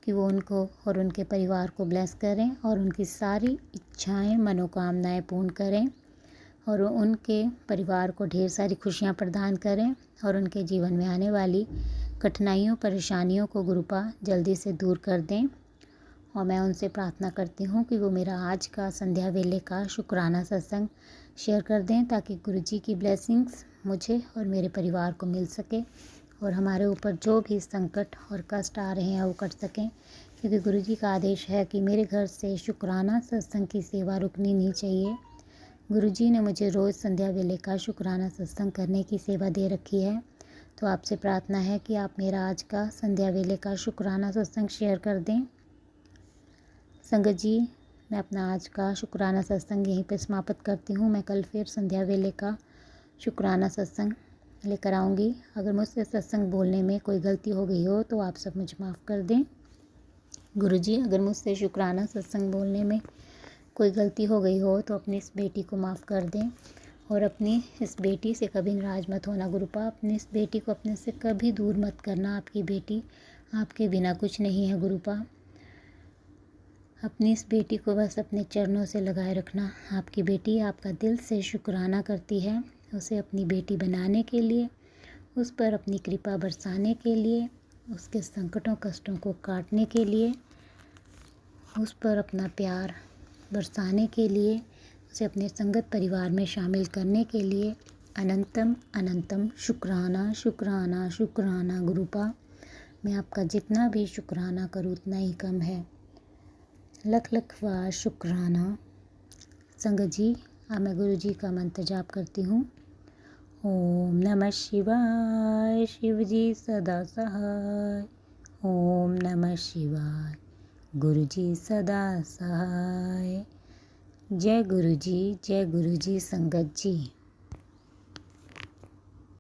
कि वो उनको और उनके परिवार को ब्लेस करें और उनकी सारी इच्छाएं, मनोकामनाएं पूर्ण करें और उनके परिवार को ढेर सारी खुशियाँ प्रदान करें और उनके जीवन में आने वाली कठिनाइयों, परेशानियों को गुरुपा जल्दी से दूर कर दें। और मैं उनसे प्रार्थना करती हूँ कि वो मेरा आज का संध्या वेले का शुक्राना सत्संग शेयर कर दें, ताकि गुरुजी की ब्लेसिंग्स मुझे और मेरे परिवार को मिल सके और हमारे ऊपर जो भी संकट और कष्ट आ रहे हैं वो कट सकें, क्योंकि गुरुजी का आदेश है कि मेरे घर से शुक्राना सत्संग की सेवा रुकनी नहीं चाहिए। गुरुजी ने मुझे रोज़ संध्या वेले का शुक्राना सत्संग करने की सेवा दे रखी है, तो आपसे प्रार्थना है कि आप मेरा आज का संध्या वेले का शुक्राना सत्संग शेयर कर दें। संगत जी, मैं अपना आज का शुक्राना सत्संग यहीं पे समाप्त करती हूँ। मैं कल फिर संध्या वेले का शुक्राना सत्संग लेकर आऊँगी। अगर मुझसे सत्संग बोलने में कोई गलती हो गई हो तो आप सब मुझे माफ़ कर दें। गुरुजी, अगर मुझसे शुक्राना सत्संग बोलने में कोई गलती हो गई हो तो अपनी इस बेटी को माफ़ कर दें और अपनी इस बेटी से कभी नाराज मत होना गुरुपा। अपनी इस बेटी को अपने से कभी दूर मत करना। आपकी बेटी आपके बिना कुछ नहीं है गुरुपा। अपनी इस बेटी को बस अपने चरणों से लगाए रखना। आपकी बेटी आपका दिल से शुक्राना करती है। उसे अपनी बेटी बनाने के लिए, उस पर अपनी कृपा बरसाने के लिए, उसके संकटों कष्टों को काटने के लिए, उस पर अपना प्यार बरसाने के लिए, उसे अपने संगत परिवार में शामिल करने के लिए अनंतम अनंतम शुक्राना शुक्राना शुक्राना गुरुपा। मैं आपका जितना भी शुक्राना करूँ उतना ही कम है। लख लख बार शुक्राना। संगत जी, अब मैं गुरु जी का मंत्र जाप करती हूँ। ओम नमः शिवाय, शिव जी सदा सहाय। ओम नमः शिवाय, गुरु जी सदा सहाय। जय गुरु जी, जय गुरु जी संगत जी।